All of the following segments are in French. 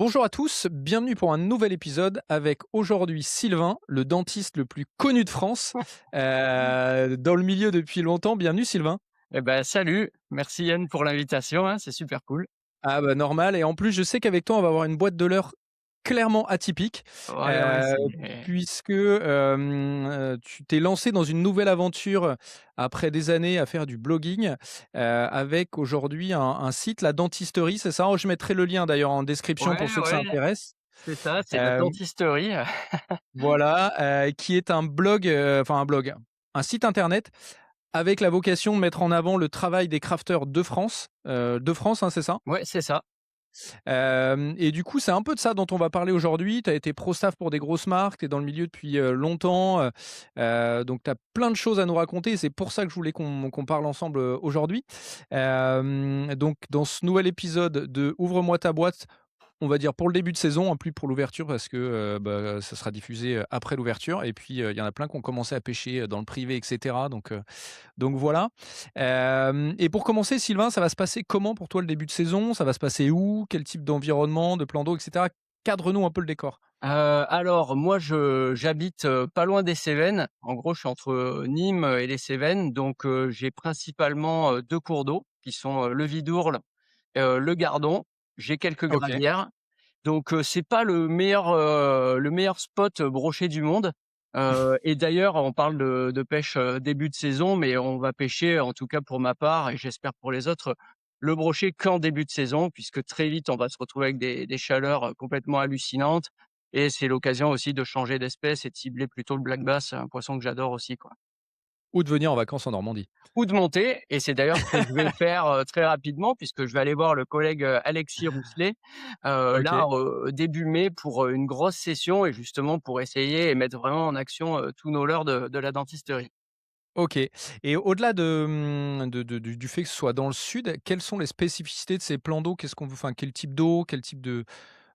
Bonjour à tous, bienvenue pour un nouvel épisode avec aujourd'hui Sylvain, le dentiste le plus connu de France, dans le milieu depuis longtemps. Bienvenue Sylvain. Eh ben, salut, merci Yann pour l'invitation, hein, c'est super cool. Ah bah normal et en plus je sais qu'avec toi on va avoir une boîte de l'heure clairement atypique, Ouais, ouais, heu, c'est puisque, tu t'es lancé dans une nouvelle aventure après des années à faire du blogging, avec aujourd'hui un site, La Dentisterie, c'est ça? Je mettrai le lien d'ailleurs en description pour ouais, ceux que ça ouais, intéresse. c'est ça, c'est la Hem dentisterie. Voilà, qui est un blog, un site internet avec la vocation de mettre en avant le travail des crafters de France, hein, c'est ça? Ouais, c'est ça. Et du coup, c'est un peu de ça dont on va parler aujourd'hui. Tu as été pro staff pour des grosses marques, tu es dans le milieu depuis, longtemps, donc tu as plein de choses à nous raconter et c'est pour ça que je voulais qu'on parle ensemble, aujourd'hui. Donc dans ce nouvel épisode de Ouvre-moi ta boîte, on va dire pour le début de saison, hein, plus pour l'ouverture parce que, ça sera diffusé, après l'ouverture et puis, il y en a plein qui ont commencé à pêcher, dans le privé et cetera donc voilà. Et pour commencer Sylvain, ça va se passer comment pour toi le début de saison? Ça va se passer où? Quel type d'environnement, de plan d'eau et cetera? Cadre-nous un peu le décor. Alors moi j'habite, pas loin des Cévennes. En gros, je suis entre, Nîmes et les Cévennes, donc j'ai principalement, 2 cours d'eau qui sont, le Vidourle, le Gardon. J'ai quelques OK. gravières. Donc c'est pas le meilleur spot, brochet du monde, et d'ailleurs on parle de pêche, début de saison, mais on va pêcher, en tout cas pour ma part et j'espère pour les autres, le brochet qu'en début de saison puisque très vite on va se retrouver avec des chaleurs, complètement hallucinantes et c'est l'occasion aussi de changer d'espèce et de cibler plutôt le black bass, un poisson que j'adore aussi, quoi. Ou de venir en vacances en Normandie. Ou de monter et c'est d'ailleurs ce que je vais faire, très rapidement puisque je vais aller voir le collègue, Alexis Rousselet, là, OK. début mai pour, une grosse session et justement pour essayer et mettre vraiment en action, tous nos leurres de la dentisterie. OK et au-delà du fait que ce soit dans le sud, quelles sont les spécificités de ces plans d'eau? Quel type d'eau? Quel type de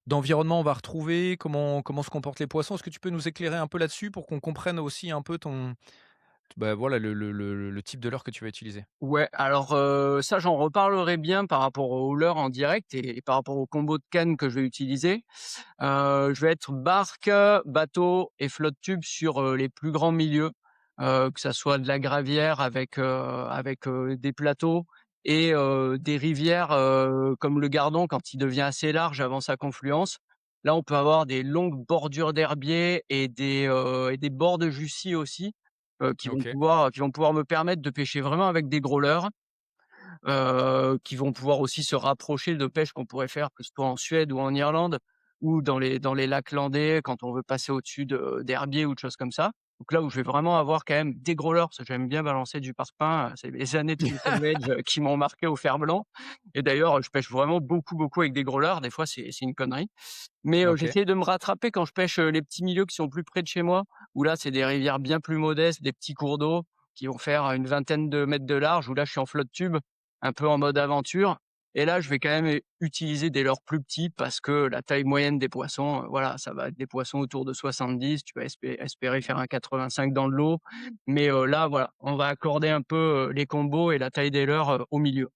d'environnement on va retrouver? Comment se comportent les poissons? Est-ce que tu peux nous éclairer un peu là-dessus pour qu'on comprenne aussi un peu voilà le type de leurre que tu vas utiliser? Ouais, alors, ça j'en reparlerai bien par rapport aux leurres en direct et par rapport au combo de cannes que je vais utiliser. Je vais être barque, bateau et flotte tube sur, les plus grands milieux, que ça soit de la gravière avec des plateaux et des rivières, comme le Gardon quand il devient assez large avant sa confluence. Là, on peut avoir des longues bordures d'herbiers et des bords de jussie aussi, OK, qui vont pouvoir me permettre de pêcher vraiment avec des gros leurres, qui vont pouvoir aussi se rapprocher de pêches qu'on pourrait faire, que ce soit en Suède ou en Irlande ou dans les lacs landais quand on veut passer au-dessus d'herbiers ou de choses comme ça. Donc là où je vais vraiment avoir quand même des gros leurres, parce que j'aime bien balancer du parpaing, c'est les années de Freestyle Edge, qui m'ont marqué au fer-blanc et d'ailleurs, je pêche vraiment beaucoup, beaucoup avec des gros leurres. Des fois, c'est une connerie. Mais OK. j'essaie de me rattraper quand je pêche, les petits milieux qui sont plus près de chez moi, où là, c'est des rivières bien plus modestes, des petits cours d'eau qui vont faire une vingtaine de mètres de large, où là, je suis en flotte tube, un peu en mode aventure et là, je vais quand même utiliser des leurres plus petits parce que la taille moyenne des poissons, voilà, ça va être des poissons autour de 70, tu vas espérer faire un 85 dans de l'eau. Mais là, voilà, on va accorder un peu, les combos et la taille des leurres, au milieu.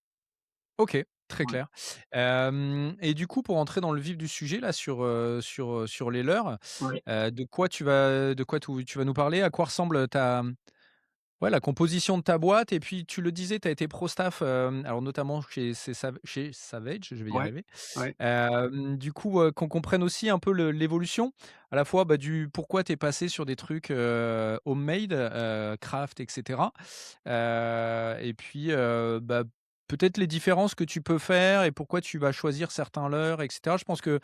OK, très Voilà. clair. Hem Et du coup, pour entrer dans le vif du sujet là sur les leurres, Ouais. de quoi tu vas nous parler? À quoi ressemble la composition de ta boîte? Et puis tu le disais, tu as été pro staff, alors notamment chez Savage, je vais y Ouais. arriver. Ouais. Du coup, qu'on comprenne aussi un peu l'évolution, à la fois, du pourquoi tu es passé sur des trucs, homemade, craft et cetera. Et puis, peut-être les différences que tu peux faire et pourquoi tu vas choisir certains leurres et cetera. Je pense que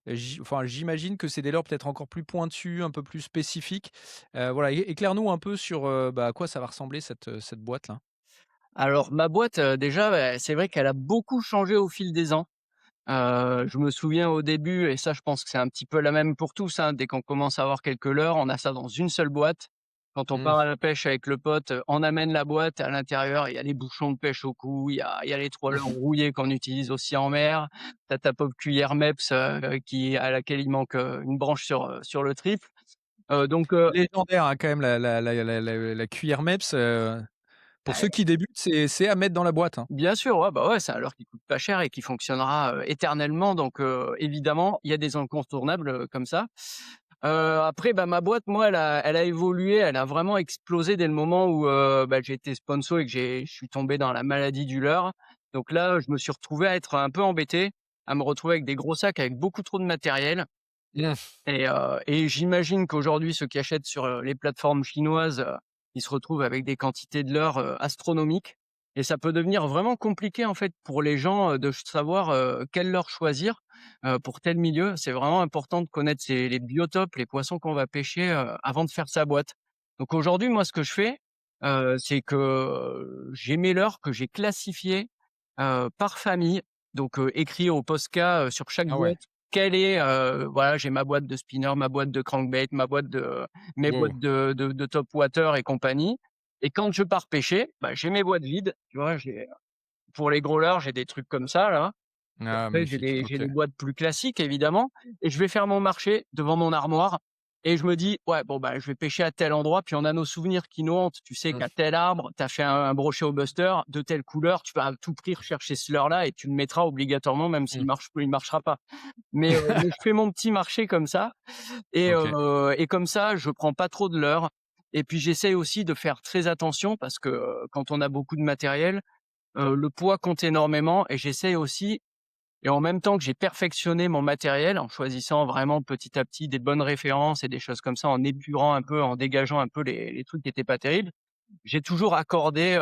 j'imagine que c'est des leurres peut-être encore plus pointus, un peu plus spécifiques. Voilà, éclaire-nous un peu sur, à quoi ça va ressembler cette boîte-là? Alors ma boîte, déjà, c'est vrai qu'elle a beaucoup changé au fil des ans. Je me souviens au début et ça je pense que c'est un petit peu la même pour tous, hein, dès qu'on commence à avoir quelques leurres, on a ça dans une seule boîte. Quand on Mmh. part à la pêche avec le pote, on amène la boîte, à l'intérieur, il y a les bouchons de pêche au cou, il y a les 3 leurres rouillés qu'on utilise aussi en mer. Tu as ta pauvre cuillère Mepps, qui à laquelle il manque, une branche sur le trifle. Donc Légendaire, hein, quand même la cuillère Mepps, Pour ceux qui débutent, c'est à mettre dans la boîte, hein. Bien sûr, ouais, bah, ouais, c'est un leurre qui coûte pas cher et qui fonctionnera, éternellement donc évidemment, il y a des incontournables, comme ça. Après, bah, ma boîte, moi, elle a évolué, elle a vraiment explosé dès le moment où, bah, j'ai été sponsor et que je suis tombé dans la maladie du leurre. Donc là, je me suis retrouvé à être un peu embêté, à me retrouver avec des gros sacs avec beaucoup trop de matériel Mmh. et j'imagine qu'aujourd'hui, ceux qui achètent sur, les plateformes chinoises, ils se retrouvent avec des quantités de leurre, astronomiques et ça peut devenir vraiment compliqué, en fait, pour les gens, de savoir, quel leurre choisir, pour tel milieu. C'est vraiment important de connaître les biotopes, les poissons qu'on va pêcher, avant de faire sa boîte. Donc aujourd'hui, moi, ce que je fais, c'est que, j'ai mes leurres que j'ai classifiés, par famille, donc écrit au Posca, sur chaque Ah ouais. boîte quelle est, voilà, j'ai ma boîte de spinner, ma boîte de crankbait, mes Wow. boîtes de top water et compagnie et quand je pars pêcher, bah, j'ai mes boîtes vides, tu vois? Pour les gros leurres, j'ai des trucs comme ça là. Ah Après j'ai magnifique, des OK. boîtes plus classiques évidemment et je vais faire mon marché devant mon armoire et je me dis: «Ouais, bon, bah, je vais pêcher à tel endroit», puis on a nos souvenirs qui nous hantent. Tu sais Mmh. qu'à tel arbre, tu as fait un brochet au buster de telle couleur, tu vas à tout prix rechercher ce leurre-là et tu le mettras obligatoirement même s'il Mmh. marche il marchera pas. Mais je fais mon petit marché comme ça OK. et comme ça, je prends pas trop de leurre et puis j'essaye aussi de faire très attention parce que, quand on a beaucoup de matériel, le poids compte énormément et j'essaye aussi et en même temps que j'ai perfectionné mon matériel en choisissant vraiment petit à petit des bonnes références et des choses comme ça, en épurant un peu, en dégageant un peu les trucs qui étaient pas terribles, j'ai toujours accordé,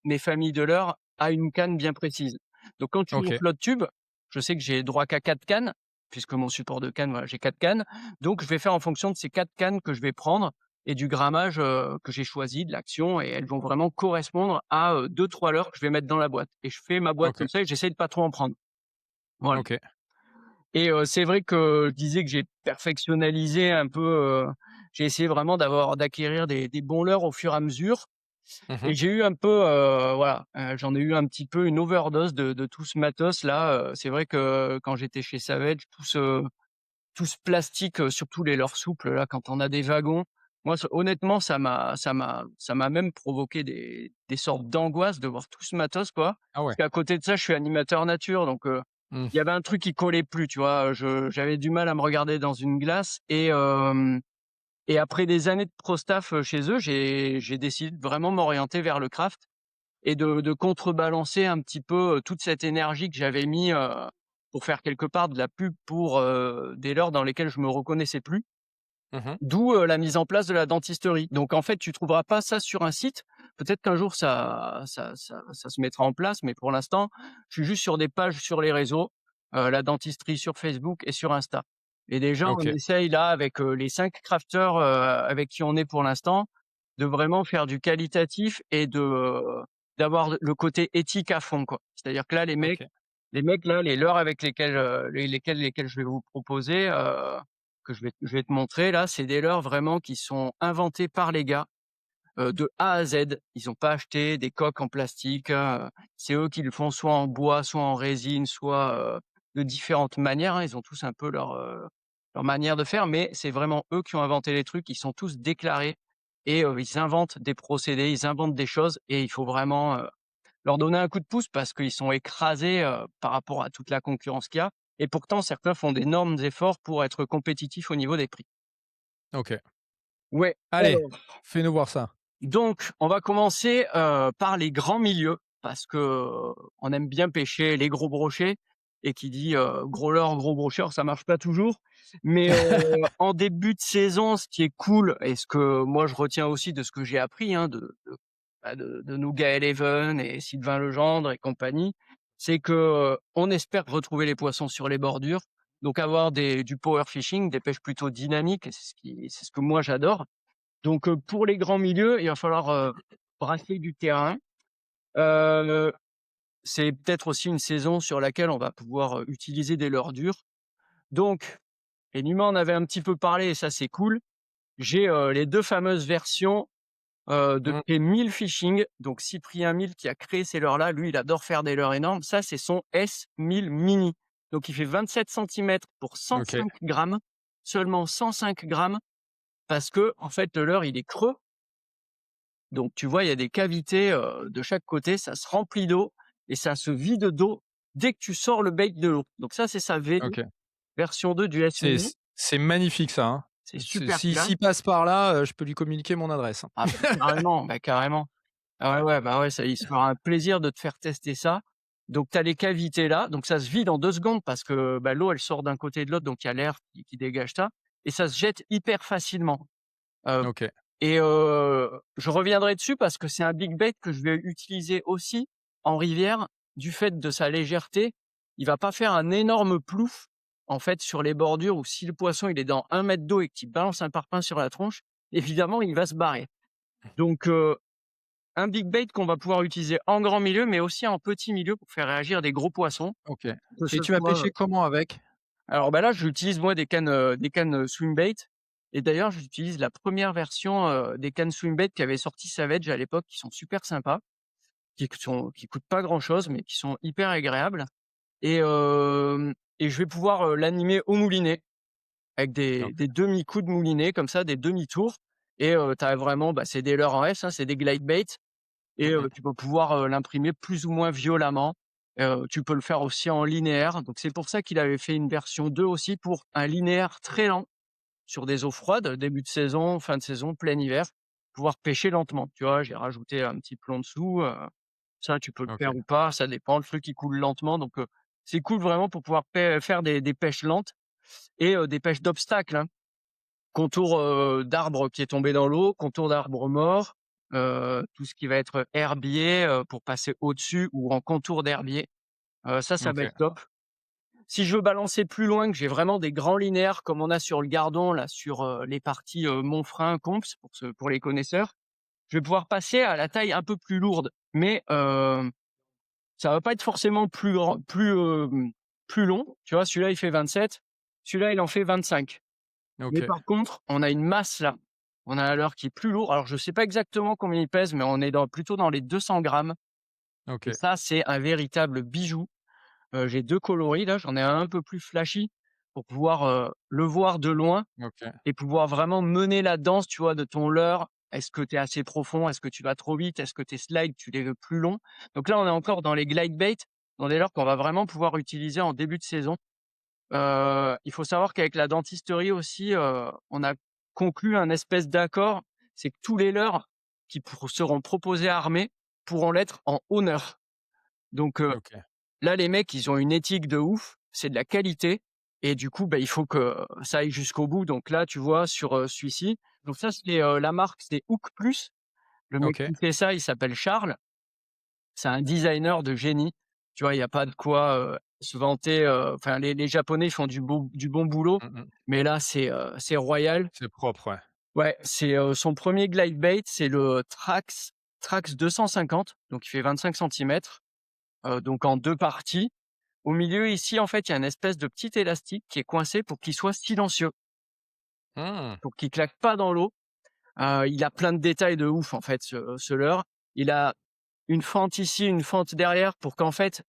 mes familles de leurre à une canne bien précise. Donc quand je suis en OK. flotte tube, je sais que j'ai droit qu'à 4 cannes, puisque mon support de canne, voilà, j'ai 4 cannes. Donc je vais faire en fonction de ces 4 cannes que je vais prendre et du grammage, que j'ai choisi, de l'action et elles vont vraiment correspondre à, 2-3 leurres que je vais mettre dans la boîte et je fais ma boîte OK. comme ça et j'essaie de pas trop en prendre. Voilà. OK. Et c'est vrai que je disais que j'ai perfectionnalisé un peu, j'ai essayé vraiment d'acquérir des bons leurres au fur et à mesure Mmh et mh. j'ai eu un peu, voilà, j'en ai eu un petit peu une overdose de tout ce matos-là, c'est vrai que quand j'étais chez Savage, tout ce plastique, surtout les leurres souples là, quand on a des wagons, moi honnêtement ça m'a même provoqué des sortes d'angoisse de voir tout ce matos quoi. Ah Parce ouais. qu'à côté de ça, je suis animateur nature donc Mmh. il y avait un truc qui collait plus, tu vois? J'avais du mal à me regarder dans une glace et après des années de pro staff, chez eux, j'ai décidé de vraiment m'orienter vers le craft et de contrebalancer un petit peu, toute cette énergie que j'avais mis, pour faire quelque part de la pub pour, des leurres dans lesquels je me reconnaissais plus. Mmh mh. D'où, la mise en place de la dentisterie. Donc en fait, tu trouveras pas ça sur un site. Peut-être qu'un jour ça se mettra en place, mais pour l'instant, je suis juste sur des pages sur les réseaux, la dentisterie sur Facebook et sur Insta. Et déjà, on OK. essaye là avec, les 5 crafters, avec qui on est pour l'instant, de vraiment faire du qualitatif et d'avoir le côté éthique à fond, quoi. C'est-à-dire que là, OK. les mecs là, les leurres avec lesquels, lesquels je vais vous proposer, que je vais te montrer là, c'est des leurres vraiment qui sont inventés par les gars, de A à Z. Ils ont pas acheté des coques en plastique, c'est eux qui le font soit en bois, soit en résine, soit, de différentes manières, hein. Ils ont tous un peu leur manière de faire, mais c'est vraiment eux qui ont inventé les trucs. Ils sont tous déclarés et ils inventent des procédés, ils inventent des choses et il faut vraiment, leur donner un coup de pouce parce qu'ils sont écrasés, par rapport à toute la concurrence qu'il y a et pourtant certains font d'énormes efforts pour être compétitifs au niveau des prix. OK. Ouais, Allez, alors fais-nous voir ça. donc on va commencer, par les grands milieux parce que, on aime bien pêcher les gros brochets et qui dit, gros leurre, gros brochet, alors ça marche pas toujours mais en début de saison, ce qui est cool et ce que moi je retiens aussi de ce que j'ai appris, hein, de Nougat Eleven et Sylvain Legendre et compagnie, c'est que, on espère retrouver les poissons sur les bordures, donc avoir du power fishing, des pêches plutôt dynamiques et c'est ce que moi j'adore. Donc, pour les grands milieux, il va falloir, brasser du terrain. Heu, c'est peut-être aussi une saison sur laquelle on va pouvoir, utiliser des leurres dures. Donc et Numa en avait un petit peu parlé et ça c'est cool. J'ai, les 2 fameuses versions, de Mmh. chez Mill Fishing, donc Cyprien Mill qui a créé ces leurres-là. Lui, il adore faire des leurres énormes. Ça, c'est son S1000 Mini. Donc il fait 27 centimètres pour OK. 105 grammes, seulement 105 grammes parce que en fait, le leurre, il est creux Donc tu vois, il y a des cavités, de chaque côté, ça se remplit d'eau et ça se vide d'eau dès que tu sors le bait de l'eau. Donc ça, c'est sa V2 OK. version 2 du S-Mini. C'est magnifique ça, hein. C'est C'est super classe. s'il passe par là, je peux lui communiquer mon adresse, hein. Ah bah, carrément, bah, carrément. Ah ouais, ouais, bah, ouais, ça il se fera un plaisir de te faire tester ça. Donc tu as les cavités là, donc ça se vide en 2 secondes parce que, bah, l'eau elle sort d'un côté et de l'autre, donc il y a l'air qui dégage ça et ça se jette hyper facilement. Heu OK, et je reviendrai dessus parce que c'est un big bait que je vais utiliser aussi en rivière. Du fait de sa légèreté, il va pas faire un énorme plouf, en fait, sur les bordures où si le poisson il est dans 1 mètre d'eau et que tu balances un parpaing sur la tronche, évidemment il va se barrer. Donc un big bait qu'on va pouvoir utiliser en grand milieu, mais aussi en petit milieu pour faire réagir des gros poissons, OK. que Et ce tu as soit, pêché comment avec? alors, bah, là, j'utilise moi des cannes, swim bait et d'ailleurs j'utilise la première version, des cannes swim bait qu'avait sorti Savage à l'époque, qui sont super sympas, qui coûtent pas grand chose, mais qui sont hyper agréables et je vais pouvoir, l'animer au moulinet avec OK, des demi-coups de moulinet comme ça, des demi-tours et tu as vraiment, bah, c'est des leurres en S, hein, c'est des glide bait et mmh mh. tu vas pouvoir, l'imprimer plus ou moins violemment. Tu peux le faire aussi en linéaire, donc c'est pour ça qu'il avait fait une version 2 aussi pour un linéaire très lent sur des eaux froides, début de saison, fin de saison, plein hiver, pouvoir pêcher lentement, tu vois? J'ai rajouté un petit plomb dessous, ça tu peux le OK, faire ou pas, ça dépend, le truc il coule lentement donc c'est cool vraiment pour pouvoir faire des pêches lentes et des pêches d'obstacles, hein. Contour, d'arbres qui est tombé dans l'eau, contour d'arbres morts, tout ce qui va être herbier, pour passer au-dessus ou en contour d'herbier, ça va OK, être top. Si je veux balancer plus loin, que j'ai vraiment des grands linéaires comme on a sur le Gardon, là, sur, les parties, Monfrein, Comps, pour les connaisseurs, je vais pouvoir passer à la taille un peu plus lourde. Mais, ça va pas être forcément plus long. Tu vois? Celui-là, il fait 27, celui-là, il en fait 25. Mais OK, par contre, on a une masse là, on a un leurre qui est plus lourd. Alors je sais pas exactement combien il pèse, mais on est plutôt dans les 200 grammes et OK, ça, c'est un véritable bijou. J'ai 2 coloris là, j'en ai un peu plus flashy pour pouvoir, le voir de loin OK, et pouvoir vraiment mener la danse, tu vois, de ton leurre. Est-ce que tu es assez profond? Est-ce que tu vas trop vite? Est-ce que tes slides, tu les veux plus longs? Donc là, on est encore dans les glide bait, dans des leurres qu'on va vraiment pouvoir utiliser en début de saison. Il faut savoir qu'avec la dentisterie aussi, on a conclu un espèce d'accord, c'est que tous les leurres seront proposés armés pourront l'être en honneur. Donc OK. là, les mecs, ils ont une éthique de ouf, c'est de la qualité et du coup, bah, il faut que ça aille jusqu'au bout. Donc là, tu vois sur, celui-ci, donc ça, c'est, la marque, c'est Hook Plus. Le mec OK. qui fait ça, il s'appelle Charles. C'est un designer de génie. Tu vois, il y a pas de quoi, se vanter, enfin les Japonais font du bon boulot, Mmh mh. mais là, c'est royal. C'est propre, ouais. Ouais, c'est, son premier glide bait, c'est le Trax 250, donc il fait 25 centimètres, donc en 2 parties. Au milieu ici, en fait, il y a une espèce de petit élastique qui est coincé pour qu'il soit silencieux, Mmh. pour qu'il claque pas dans l'eau. Il a plein de détails de ouf, en fait, ce leurre. Il a une fente ici, une fente derrière pour qu'en fait,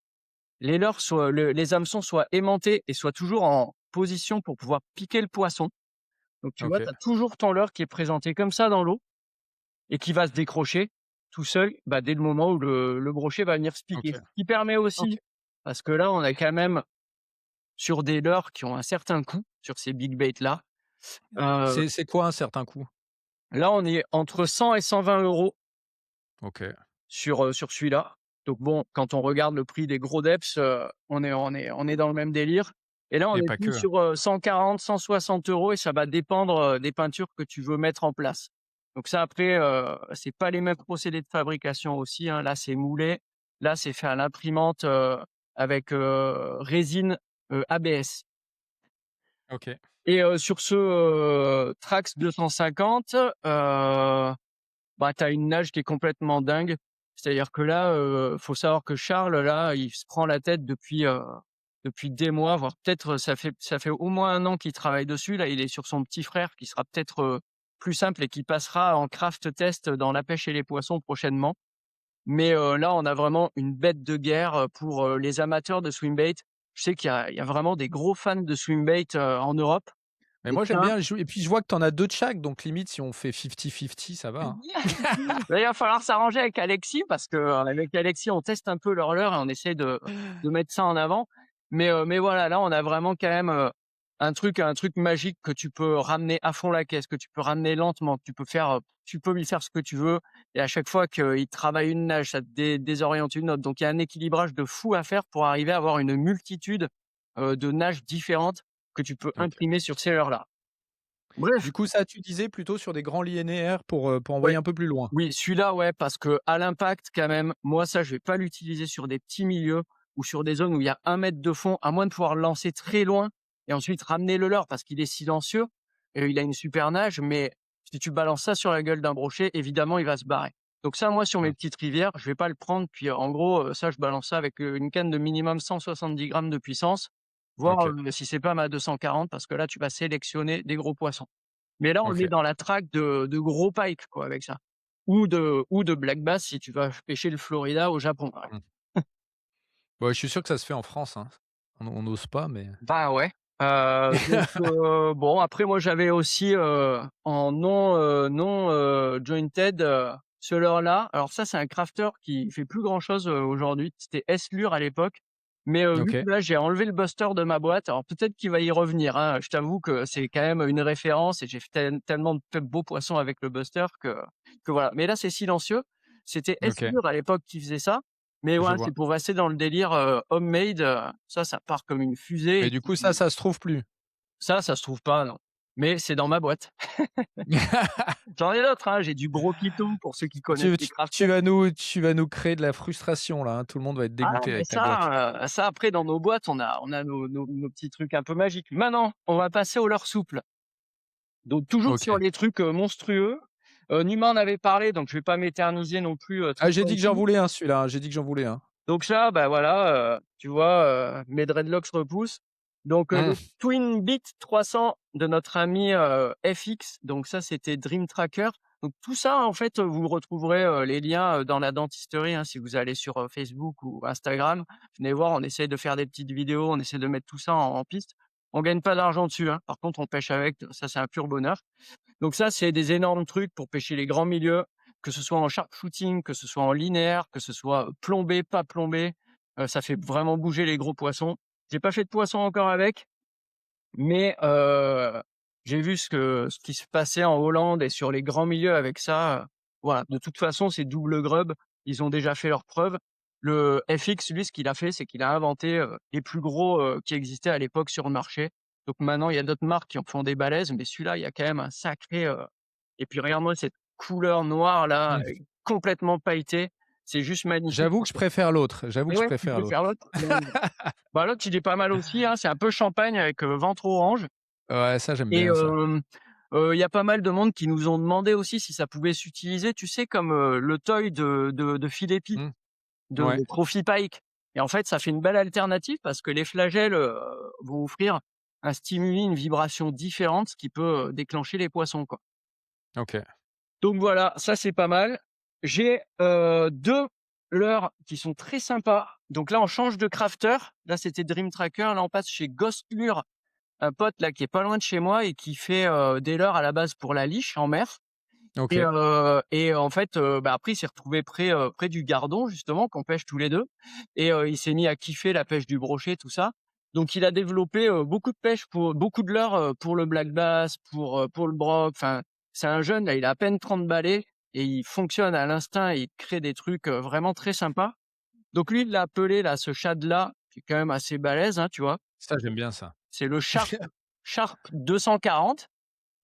les hameçons soient aimantés et soient toujours en position pour pouvoir piquer le poisson. Donc tu vois, OK, tu as toujours ton leurre qui est présenté comme ça dans l'eau et qui va se décrocher tout seul, bah, dès le moment où le brochet va venir se piquer. OK, Ce qui permet OK. aussi, parce que là, on est quand même sur des leurres qui ont un certain coût, sur ces big bait là. Heu, C'est quoi un certain coût? Là, on est entre 100 et 120 € OK. sur celui-là. Donc bon, quand on regarde le prix des gros Deps, on est dans le même délire et là, on Et est pas plus que. sur, 140-160 € et ça va dépendre, des peintures que tu veux mettre en place. Donc ça après, c'est pas les mêmes procédés de fabrication aussi, hein. Là, c'est moulé, là, c'est fait à l'imprimante, avec, résine, ABS OK, et sur ce, Trax 250, bah, tu as une nage qui est complètement dingue. C'est-à-dire que là, faut savoir que Charles, là, il se prend la tête depuis des mois, voire peut-être, ça fait au moins 1 an qu'il travaille dessus. Là, il est sur son petit frère qui sera peut-être, plus simple et qui passera en craft test dans la pêche et les poissons prochainement. Mais, là, on a vraiment une bête de guerre, pour, les amateurs de swim bait. Je sais qu'il y a vraiment des gros fans de swim bait, en Europe. Mais Donc moi, j'aime ça, bien et puis je vois que tu en as 2 de chaque, donc limite si on fait 50-50, ça va, hein. là, il va falloir s'arranger avec Alexis parce que, avec Alexis, on teste un peu leur leurre et on essaie de mettre ça en avant. Mais voilà, là, on a vraiment quand même, un truc magique que tu peux ramener à fond la caisse, que tu peux ramener lentement, que tu peux lui faire ce que tu veux et à chaque fois qu'il travaille une nage, ça te désoriente une autre. Donc il y a un équilibrage de fou à faire pour arriver à avoir une multitude, de nages différentes que tu peux OK. imprimer sur ces leurres-là. Bref, Du coup, ça, tu disais plutôt sur des grands linéaires pour envoyer ouais. un peu plus loin? Oui, celui-là, ouais, parce que à l'impact, quand même, moi, ça, je vais pas l'utiliser sur des petits milieux ou sur des zones où il y a 1 mètre de fond, à moins de pouvoir le lancer très loin et ensuite ramener le leurre parce qu'il est silencieux et il a une super nage. Mais si tu balances ça sur la gueule d'un brochet, évidemment, il va se barrer. Donc ça, moi, sur mes Mmh. petites rivières, je vais pas le prendre. Puis, en gros, ça, je balance ça avec une canne de minimum 170 grammes de puissance, voire OK. si c'est pas ma 240, parce que là, tu vas sélectionner des gros poissons. Mais là, on est OK. dans la traque de gros pike, quoi, avec ça. Ou de black bass si tu vas pêcher le Florida au Japon, par exemple. Mmh. Ouais, je suis sûr que ça se fait en France, hein. On n'ose pas, mais Bah, ouais. Donc bon, après moi j'avais aussi, en jointed, ce leurre-là. Alors ça, c'est un crafter qui fait plus grand chose, aujourd'hui. C'était S-Lure à l'époque. Mais vu OK. que là, j'ai enlevé le buster de ma boîte, alors peut-être qu'il va y revenir, hein. Je t'avoue que c'est quand même une référence et j'ai fait tellement de beaux poissons avec le buster que voilà. Mais là, c'est silencieux. C'était OK. S-Lure à l'époque qui faisait ça. Mais Je ouais, vois. c'est pour rester dans le délire, homemade, ça part comme une fusée Mais et du coup, puis ça se trouve plus? ça se trouve pas, non. Mais c'est dans ma boîte. J'en ai d'autres, hein, j'ai du Brokito pour ceux qui connaissent Tu les tu tu crafters. vas nous créer de la frustration là, hein. Tout le monde va être Ah, dégoûté mais avec ta boîte. ça après dans nos boîtes, on a nos petits trucs un peu magiques. Maintenant, on va passer au leurre souple. Donc toujours sur OK. les trucs, monstrueux. Numa en avait parlé, donc je vais pas m'éterniser non plus, Ah, très j'ai dit que j'en longtemps. voulais un celui-là, hein. J'ai dit que j'en voulais un. Donc ça, bah, voilà, tu vois, mes dreadlocks repoussent. Donc, le Mmh. Twin Beat 300 de notre ami, FX, donc ça, c'était Dream Tracker. Donc tout ça, en fait, vous retrouverez, les liens, dans la dentisterie, hein, si vous allez sur, Facebook ou Instagram. Venez voir, on essaie de faire des petites vidéos, on essaie de mettre tout ça en piste. On gagne pas d'argent dessus, hein. Par contre, on pêche avec, ça, c'est un pur bonheur. Donc ça, c'est des énormes trucs pour pêcher les grands milieux, que ce soit en sharpshooting, que ce soit en linéaire, que ce soit plombé, pas plombé. Ça fait vraiment bouger les gros poissons. J'ai pas fait de poisson encore avec, mais j'ai vu ce qui se passait en Hollande et sur les grands milieux avec ça. Voilà, de toute façon, c'est double grub. Ils ont déjà fait leurs preuves. Le FX, lui, ce qu'il a fait, c'est qu'il a inventé les plus gros qui existaient à l'époque sur le marché. Donc maintenant, il y a d'autres marques qui en font des balèzes, mais celui-là, il y a quand même un sacré. Et puis regarde-moi cette couleur noire là, Mmh. complètement pailletée. C'est juste magnifique. J'avoue que je préfère l'autre, j'avoue Et que je ouais, tu préfère l'autre. préfères l'autre? Bah, l'autre, il est pas mal aussi, hein. C'est un peu champagne avec ventre orange. Ouais, ça j'aime Et bien ça. il y a pas mal de monde qui nous ont demandé aussi si ça pouvait s'utiliser, tu sais, comme, le toy de Phil-Epi, Mmh. de Ouais. Trophy Pike. Et en fait, ça fait une belle alternative parce que les flagelles, vont offrir un stimuli, une vibration différente, ce qui peut, déclencher les poissons, quoi. OK. Donc voilà, ça c'est pas mal. J'ai, 2 leurres qui sont très sympas. Donc là, on change de crafter. Là, c'était Dream Tracker. Là, on passe chez Ghost Lure, un pote là qui est pas loin de chez moi et qui fait, des leurres à la base pour la liche en mer. Et OK. en fait, bah, après il s'est retrouvé près du Gardon justement qu'on pêche tous les 2 et il s'est mis à kiffer la pêche du brochet, tout ça. Donc il a développé, beaucoup de leurres, pour le black bass, pour le broc. Enfin, c'est un jeune là, il a à peine 30 balais et il fonctionne à l'instinct et il crée des trucs, vraiment très sympas. Donc lui, il l'a appelé là, ce shad-là, qui est quand même assez balèze, hein, tu vois? Ça j'aime bien ça. C'est le Sharp 240.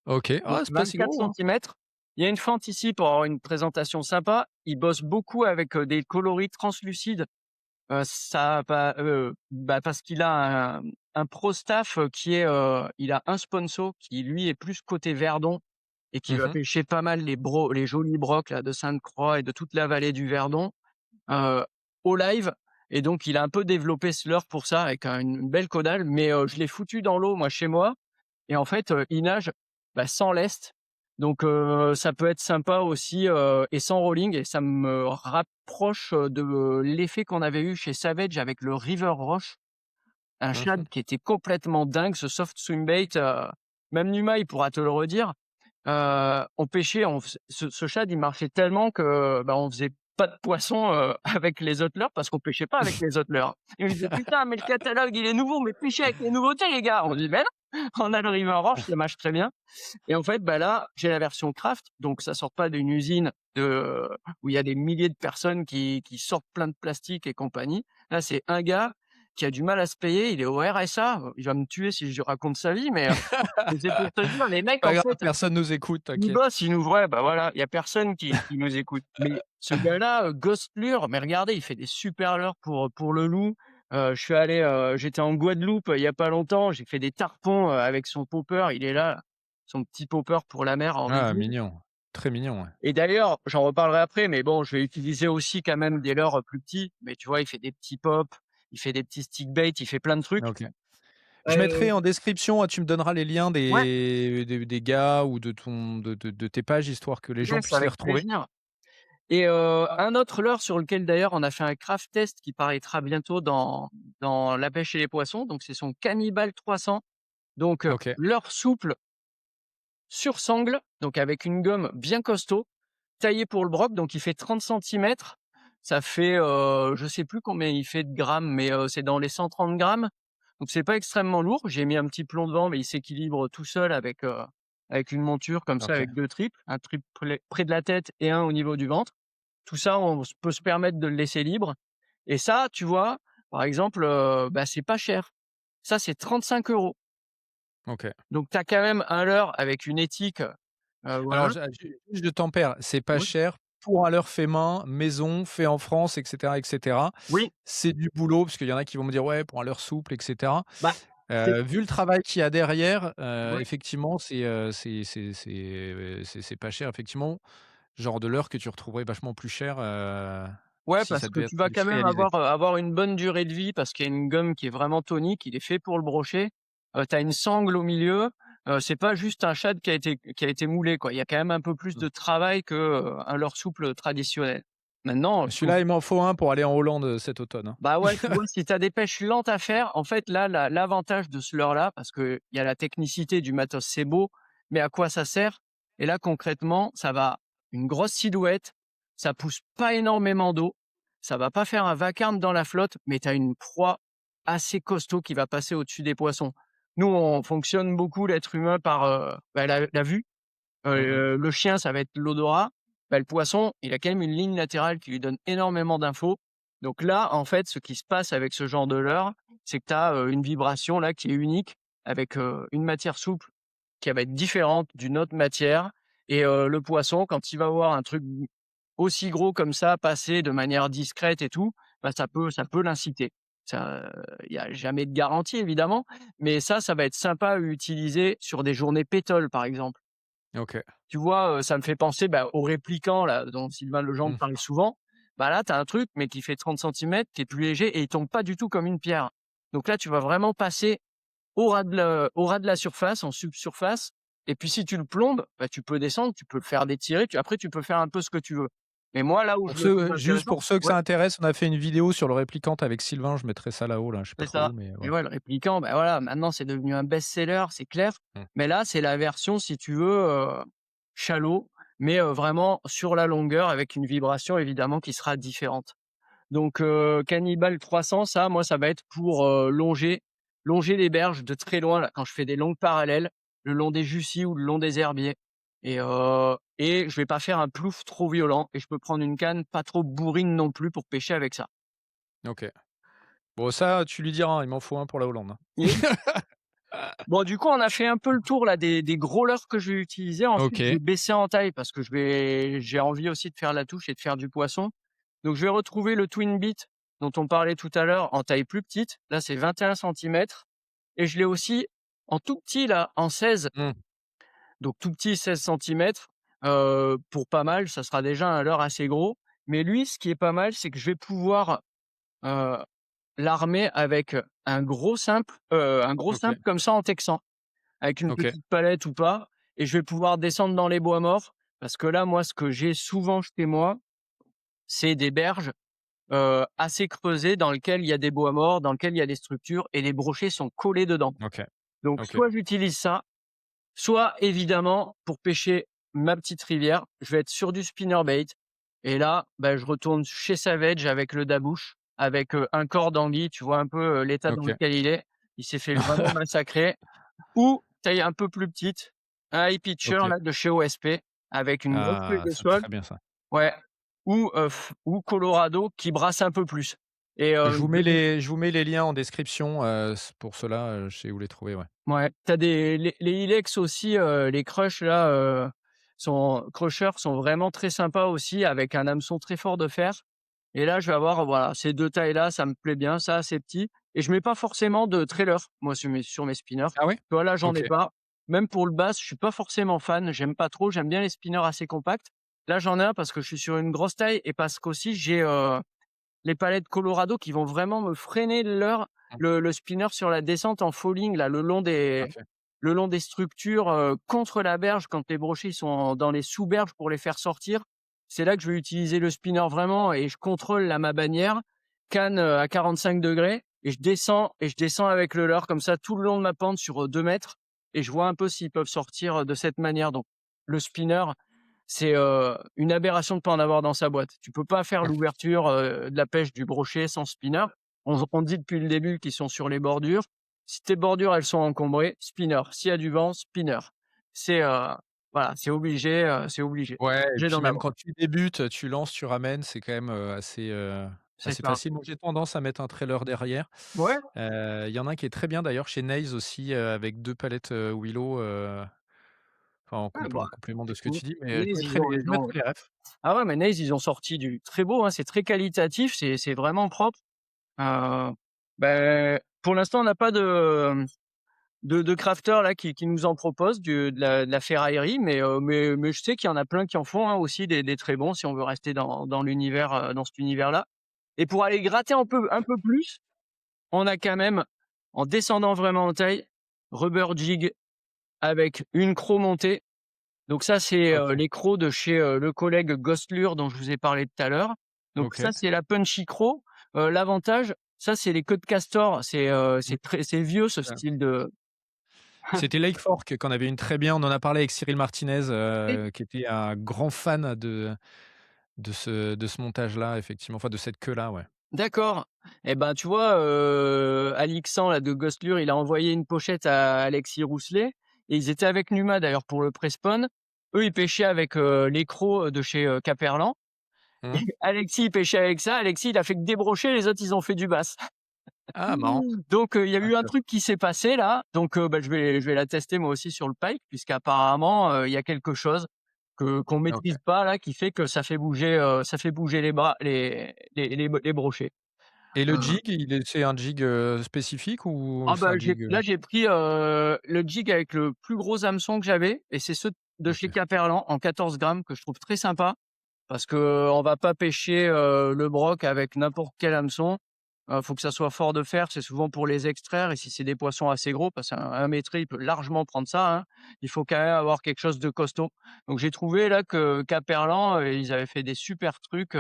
OK. Donc Ah, c'est pas si 24 gros, hein. centimètres. Il y a une fente ici pour avoir une présentation sympa. Il bosse beaucoup avec, des coloris translucides. Ça bah, parce qu'il a un pro staff, il a un sponsor qui lui est plus côté Verdon et qui va Mmh. pêcher pas mal les jolis brocs là de Sainte-Croix et de toute la vallée du Verdon, heu, au live. Et donc il a un peu développé ce leurre pour ça avec une belle caudale. Mais je l'ai foutu dans l'eau moi chez moi et en fait, il nage, bah, sans lest. Donc ça peut être sympa aussi, et sans rolling. Et ça me rapproche, de l'effet qu'on avait eu chez Savage avec le River Roche, un Mmh. shad qui était complètement dingue, ce soft swimbait. même Numa, il pourra te le redire. On pêchait, ce shad, il marchait tellement que, bah, on faisait pas de poisson, avec les autres leurres parce qu'on pêchait pas avec les autres leurres. Il me disait: «Putain, mais le catalogue, il est nouveau, mais pêchez avec les nouveautés, les gars!» On dit: «Mais non, on a le River Orange, ça marche très bien». Et en fait, bah, là, j'ai la version craft, donc ça sort pas d'une usine où il y a des milliers de personnes qui sortent plein de plastique et compagnie. Là, c'est un gars qui a du mal à se payer, il est au RSA, il va me tuer si je lui raconte sa vie, mais c'est pour te dire, les mecs, Pas en grave, fait, personne nous écoute, ils t'inquiète. bossent, ils nous ouais, bah, voilà, il y a personne qui nous écoute. Mais ce gars-là, Ghost Lure, mais regardez, il fait des super leurres pour le loup. Je suis allé, j'étais en Guadeloupe, il y a pas longtemps, j'ai fait des tarpons, avec son popper, il est là, son petit popper pour la mer en Ah rigide. mignon, très mignon, ouais. Et d'ailleurs, j'en reparlerai après, mais bon, je vais utiliser aussi quand même des leurres, plus petits. Mais tu vois, il fait des petits pops, il fait des petits stick bait, il fait plein de trucs. OK. Je mettrai Heu, en description, tu me donneras les liens ouais, des gars ou de tes pages, histoire que les gens yes, puissent les avec retrouver. plaisir. Et un autre leurre sur lequel d'ailleurs on a fait un craft test qui paraîtra bientôt dans La pêche et les poissons, donc c'est son Cannibal 300. Donc OK, leurre souple sur sangle, donc avec une gomme bien costaud, taillé pour le broc, donc il fait 30 centimètres. Ça fait, je sais plus combien il fait de grammes, mais c'est dans les 130 grammes. Donc c'est pas extrêmement lourd. J'ai mis un petit plomb devant, mais il s'équilibre tout seul avec une monture comme ça, OK. avec 2 triples, un triple près de la tête et un au niveau du ventre. Tout ça, peut se permettre de le laisser libre. Et ça, tu vois, par exemple, bah, c'est pas cher. Ça, c'est 35 €. OK. Donc tu as quand même un leurre avec une éthique, Alors voilà. je tempère, c'est pas Oui, cher pour un leurre fait main, maison, fait en France et cetera et cetera. oui, C'est du boulot parce qu'il y en a qui vont me dire: «Ouais, pour un leurre souple et cetera». bah, c'est Vu le travail qu'il y a derrière, ouais. effectivement, c'est pas cher effectivement. Genre de leurre que tu retrouverais vachement plus cher, Ouais, si parce ça que devait être tu vas quand même industrialisé. avoir une bonne durée de vie parce qu'il y a une gomme qui est vraiment tonique, il est fait pour le brocher. Tu as une sangle au milieu, c'est pas juste un shad qui a été moulé, quoi. Il y a quand même un peu plus Mmh. de travail que, un leurre souple traditionnel. Maintenant, faut Celui-là, il m'en faut un pour aller en Hollande, cet automne, hein. bah, ouais, tu vois, si tu as des pêches lentes à faire, en fait, là, l'avantage de ce leurre-là, parce qu'il y a la technicité du matos, c'est beau, mais à quoi ça sert? Et là, concrètement, ça va une grosse silhouette, ça pousse pas énormément d'eau, ça va pas faire un vacarme dans la flotte, mais tu as une proie assez costaud qui va passer au-dessus des poissons. Nous, on fonctionne beaucoup, l'être humain, par, bah, la vue. Mmh mh. Le chien, ça va être l'odorat. Bah, le poisson, il a quand même une ligne latérale qui lui donne énormément d'infos. Donc là, en fait, ce qui se passe avec ce genre de leurre, c'est que tu as, une vibration là qui est unique avec, une matière souple qui va être différente d'une autre matière. Et le poisson, quand il va voir un truc aussi gros comme ça passer de manière discrète et tout, bah, ça peut l'inciter. Ça, il y a jamais de garantie évidemment, mais ça va être sympa à utiliser sur des journées pétoles, par exemple. OK. Tu vois, ça me fait penser, bah, aux Répliquant là, dont Sylvain Legendre Mmh. parle souvent. Bah, là, tu as un truc, mais qui fait 30 centimètres, qui est plus léger et il tombe pas du tout comme une pierre. Donc là, tu vas vraiment passer au ras de la surface, en subsurface. Et puis si tu le plombes, bah, tu peux descendre, tu peux le faire détirer, après tu peux faire un peu ce que tu veux. Mais moi, là où je Pour le trouve ceux juste intéressant, pour ceux que ouais, ça intéresse, on a fait une vidéo sur le Réplicante avec Sylvain, je mettrai ça là-haut, là, je sais pas c'est trop ça. où, mais Et voilà. ouais, le Répliquant, bah, voilà, maintenant c'est devenu un best-seller, c'est clair. Mmh. Mais là, c'est la version, si tu veux, shallow, mais vraiment sur la longueur avec une vibration évidemment qui sera différente. Donc Cannibal 300, ça, moi, ça va être pour, longer les berges de très loin là, quand je fais des longues parallèles, le long des Jussies ou le long des herbiers. Et je vais pas faire un plouf trop violent et je peux prendre une canne pas trop bourrine non plus pour pêcher avec ça. OK. Bon ça, tu lui diras, hein, il m'en faut un pour la Hollande, hein. Oui. Bon, du coup, on a fait un peu le tour là des gros leurres que je vais utiliser. Ensuite, je vais OK. baisser en taille parce que j'ai envie aussi de faire la touche et de faire du poisson. Donc je vais retrouver le Twin Beat dont on parlait tout à l'heure en taille plus petite. Là, c'est 21 centimètres. Et je l'ai aussi en tout petit là, en 16. Mmh. Donc tout petit, 16 centimètres. Pour pas mal, ça sera déjà un leurre assez gros. Mais lui, ce qui est pas mal, c'est que je vais pouvoir, heu, l'armer avec un gros OK. simple comme ça en texan, avec une OK. petite palette ou pas. Et je vais pouvoir descendre dans les bois morts parce que là, moi, ce que j'ai souvent chez moi, c'est des berges, assez creusées dans lesquelles il y a des bois morts, dans lesquelles il y a des structures et les brochets sont collés dedans. OK. Donc OK. soit j'utilise ça, Soit évidemment pour pêcher ma petite rivière, je vais être sur du spinnerbait et là, bah, je retourne chez Savage avec le Dabouche, avec, un corps d'anguille, tu vois un peu, l'état dans OK. lequel il est. Il s'est fait vraiment massacrer. Ou taille un peu plus petite, un high pitcher OK. là de chez OSP avec une grosse feuille Ah, de c'est sol, très bien ça. ouais, ou Colorado qui brasse un peu plus et Je vous mets les liens en description, pour ceux-là, je sais où les trouver, ouais. ouais, tu as les Ilex aussi, les crush là, crushers sont vraiment très sympas aussi avec un hameçon très fort de fer et là, je vais avoir, voilà, ces 2 tailles-là, ça me plaît bien, ça assez petit et je mets pas forcément de trailer, moi, sur mes spinners. Ah ouais? Tu vois, là, j'en OK. ai pas. Même pour le bass, je suis pas forcément fan, j'aime pas trop, j'aime bien les spinners assez compacts. Là, j'en ai un parce que je suis sur une grosse taille et parce qu'aussi j'ai, les palettes Colorado qui vont vraiment me freiner Mmh. le spinner sur la descente en falling là, OK. le long des structures, contre la berge quand les brochets ils sont dans les sous-berges pour les faire sortir. C'est là que je vais utiliser le spinner vraiment et je contrôle là ma bannière, canne, à 45° et je descends avec le leurre comme ça tout le long de ma pente sur, 2 mètres et je vois un peu s'ils peuvent sortir, de cette manière. Donc le spinner, c'est, une aberration de pas en avoir dans sa boîte. Tu peux pas faire l'ouverture, de la pêche du brochet sans spinner. On dit depuis le début qu'ils sont sur les bordures. Si tes bordures, elles sont encombrées, spinner. S'il y a du vent, spinner. C'est, voilà, c'est obligé. Ouais et Obligé puis d'en même avoir. quand tu débutes, tu lances, tu ramènes, c'est quand même, C'est assez ça. facile. Moi, j'ai tendance à mettre un trailer derrière. Ouais, Il y en a un qui est très bien d'ailleurs chez Naze aussi, avec 2 palettes, Willow, enfin ouais, bah, en complément de ce que écoute, tu dis, mais Naze, je mettrai les refs. ah ouais, mais Naze, ils ont sorti du très beau, hein, c'est très qualitatif, c'est vraiment propre. Heu, pour l'instant, on n'a pas de crafter là qui nous en propose de la ferraillerie, mais je sais qu'il y en a plein qui en font, hein, aussi des très bons si on veut rester dans l'univers, dans cet univers-là. Et pour aller gratter un peu plus, on a quand même, en descendant vraiment en taille, Rubber Jig avec une croc montée. Donc ça, c'est, OK, les crocs de chez, le collègue Ghostlure dont je vous ai parlé tout à l'heure. Donc OK. ça, c'est la Punchy Croc. L'avantage, ça, c'est les queues de castor. Mmh. C'est vieux ce Ça style de C'était Lake Fork qu'on avait une très bien, on en a parlé avec Cyril Martinez, oui, qui était un grand fan de ce montage-là, effectivement, enfin de cette queue-là, ouais. d'accord. Et ben, tu vois, Alixan là de Ghostlure, il a envoyé une pochette à Alexis Rousselet et ils étaient avec Numa d'ailleurs pour le pré-spawn. Eux, ils pêchaient avec, les crocs de chez, Caperlan. Mmh. Alexis, il pêchait avec ça. Alexis, il a fait que des brochets, les autres, ils ont fait du bass. Ah marrant. Donc, il y a eu un Intéressant. truc qui s'est passé là. Donc, bah, je vais la tester moi aussi sur le pike puisqu'apparemment, il y a quelque chose qu'on OK. maîtrise pas là, qui fait que ça fait bouger les bras les brochets. Et le Heu, jig, c'est un jig, spécifique ou ah c'est un bah, jig, j'ai pris, le jig avec le plus gros hameçon que j'avais et c'est ceux de chez OK. Caperlan en 14 grammes que je trouve très sympa parce qu'on va pas pêcher, le broc avec n'importe quel hameçon. Faut que ça soit fort de fer, c'est souvent pour les extraire et si c'est des poissons assez gros, parce qu'un métris, il peut largement prendre ça, hein. Il faut quand même avoir quelque chose de costaud. Donc j'ai trouvé là que Caperlan, ils avaient fait des super trucs,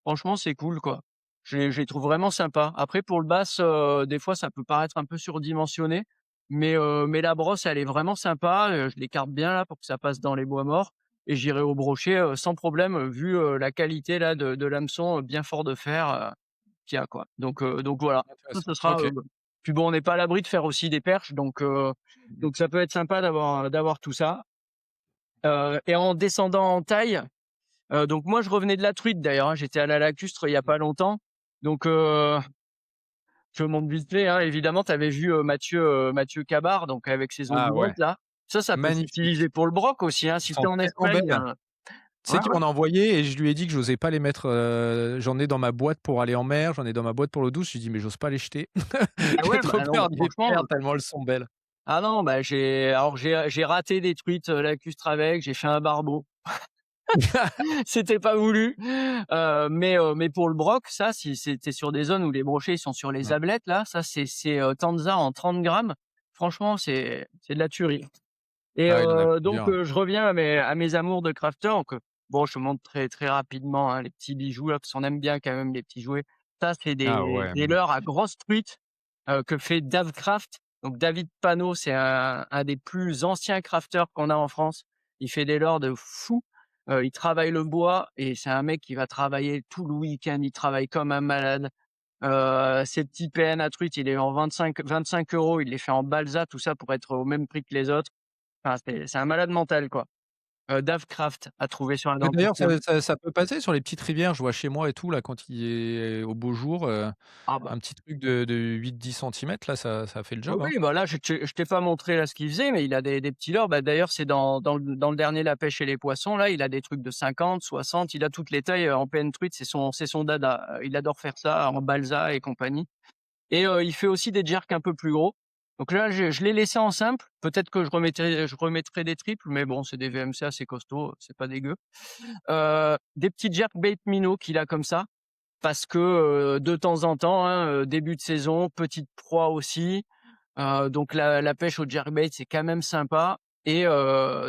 franchement c'est cool quoi. Je les trouve vraiment sympas. Après pour le bass, des fois ça peut paraître un peu surdimensionné, mais la brosse elle est vraiment sympa, je l'écarte bien là pour que ça passe dans les bois morts et j'irai au brochet, sans problème, vu, la qualité là de l'hameçon, bien fort de fer, qu'il y a quoi. Donc voilà, ça Intéressant. ce sera, OK. puis bon on n'est pas à l'abri de faire aussi des perches Mmh. donc ça peut être sympa d'avoir tout ça. Et en descendant en taille, donc moi je revenais de la truite d'ailleurs, hein, j'étais à la lacustre il y a Mmh. pas longtemps, donc je monte vite fait, hein, évidemment tu avais vu, Mathieu Cabard, donc avec ses Ah ouais, ombrettes là. Ça peut magnifique. s'utiliser pour le broc aussi, hein, Ils si tu sont es en tellement Espagne, belles. Tu ouais, sais qu'il ouais. m'en a envoyé et je lui ai dit que j'osais pas les mettre, j'en ai dans ma boîte pour aller en mer, j'en ai dans ma boîte pour l'eau douce. Je lui ai dit: «Mais j'ose pas les jeter. Ah J'ai ouais, trop bah non, peur mais de les franchement, perdre tellement elles sont belles». ah non, bah, j'ai raté des truites, lacustres avec, j'ai fait un barbeau. C'était pas voulu, mais pour le broc, ça, si c'était sur des zones où les brochets ils sont sur les Mmh. ablettes là, ça c'est, Tanza en 30 grammes. Franchement, c'est de la tuerie et Ah, il en a donc plusieurs, ouais. je reviens à mes amours de crafter donc bon, je montre très, très rapidement, hein, les petits bijoux là, parce qu'on aime bien quand même les petits jouets. Ça, c'est Ah ouais, des leurres à grosses truites, que fait Davecraft. Donc David Panot, c'est un des plus anciens crafters qu'on a en France. Il fait des leurres de fou. Il travaille le bois et c'est un mec qui va travailler tout le week-end. Il travaille comme un malade. Ses petits PN à truite, il est en 25 €. Il les fait en balsa, tout ça pour être au même prix que les autres. Enfin, c'est un malade mental, quoi. Dave Craft à trouver sur la Mais d'ailleurs, Dentiste. ça peut passer sur les petites rivières. Je vois chez moi et tout là, quand il est au beau jour, Ah bah un petit truc de 8-10 centimètres là, ça fait le oui, job, hein. oui, bah, là, je t'ai pas montré là ce qu'il faisait, mais il a des petits leurres. Bah, d'ailleurs, c'est dans le dernier La pêche et les poissons, là, il a des trucs de 50, 60, il a toutes les tailles, en PN truite, c'est son dada. Il adore faire ça en balsa et compagnie et il fait aussi des jerks un peu plus gros. Donc là, je l'ai laissé en simple. Peut-être que je remettrai des triples, mais bon, c'est des VMC assez costauds, c'est pas dégueu. Des petits jerkbait minots qu'il a comme ça, parce que, de temps en temps, hein, début de saison, petite proie aussi. Donc la pêche au jerkbait, c'est quand même sympa et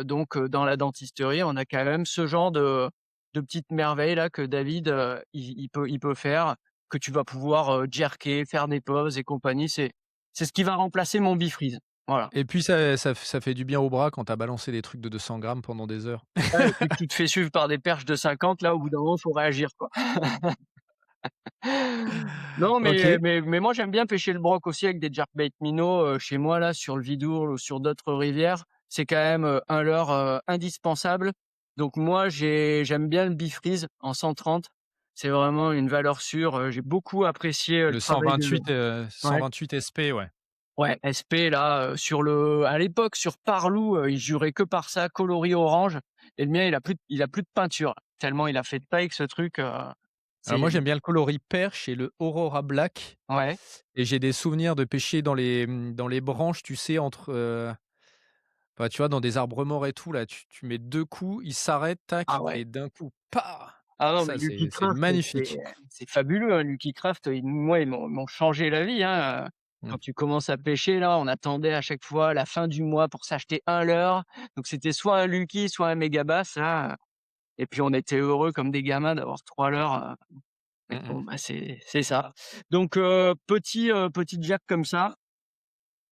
donc dans la dentisterie, on a quand même ce genre de petites merveilles là que David, il peut faire, que tu vas pouvoir, jerker, faire des pauses et compagnie. C'est ce qui va remplacer mon bifreeze. Voilà. Et puis ça fait du bien au bras quand tu as balancé des trucs de 200 grammes pendant des heures. Ouais et puis que tu te fais suivre par des perches de 50 là, au bout d'un moment, faut réagir, quoi. Non, mais OK. mais mais moi, j'aime bien pêcher le broc aussi avec des jerkbait minots, chez moi là, sur le Vidourle ou sur d'autres rivières. C'est quand même, un leurre, indispensable. Donc moi, j'aime bien le bifreeze en 130. C'est vraiment une valeur sûre, j'ai beaucoup apprécié, le Le travail de 128, ouais, 128 SP, ouais. ouais, SP là, à l'époque sur Parlou, il jurait que par ça, coloris orange et le mien, il a plus de peinture, tellement il a fait de taille que ce truc, Alors c'est moi, j'aime bien le coloris perche et le Aurora Black ouais. et j'ai des souvenirs de pêcher dans les branches, tu sais, entre, bah, tu vois, dans des arbres morts et tout là, tu mets 2 coups, ils s'arrêtent, Ah tac ouais. et d'un coup, pa! Ah non, mais Ça, Lucky c'est Craft, c'est magnifique. c'est fabuleux, hein. Lucky Craft, moi, ils m'ont changé la vie, hein, Mmh. quand tu commences à pêcher là, on attendait à chaque fois la fin du mois pour s'acheter un leurre. Donc c'était soit un Lucky, soit un Mégabass là, et puis on était heureux comme des gamins d'avoir 3 leurres, et Mmh bon, mh. bah, c'est ça. Donc petit jack comme ça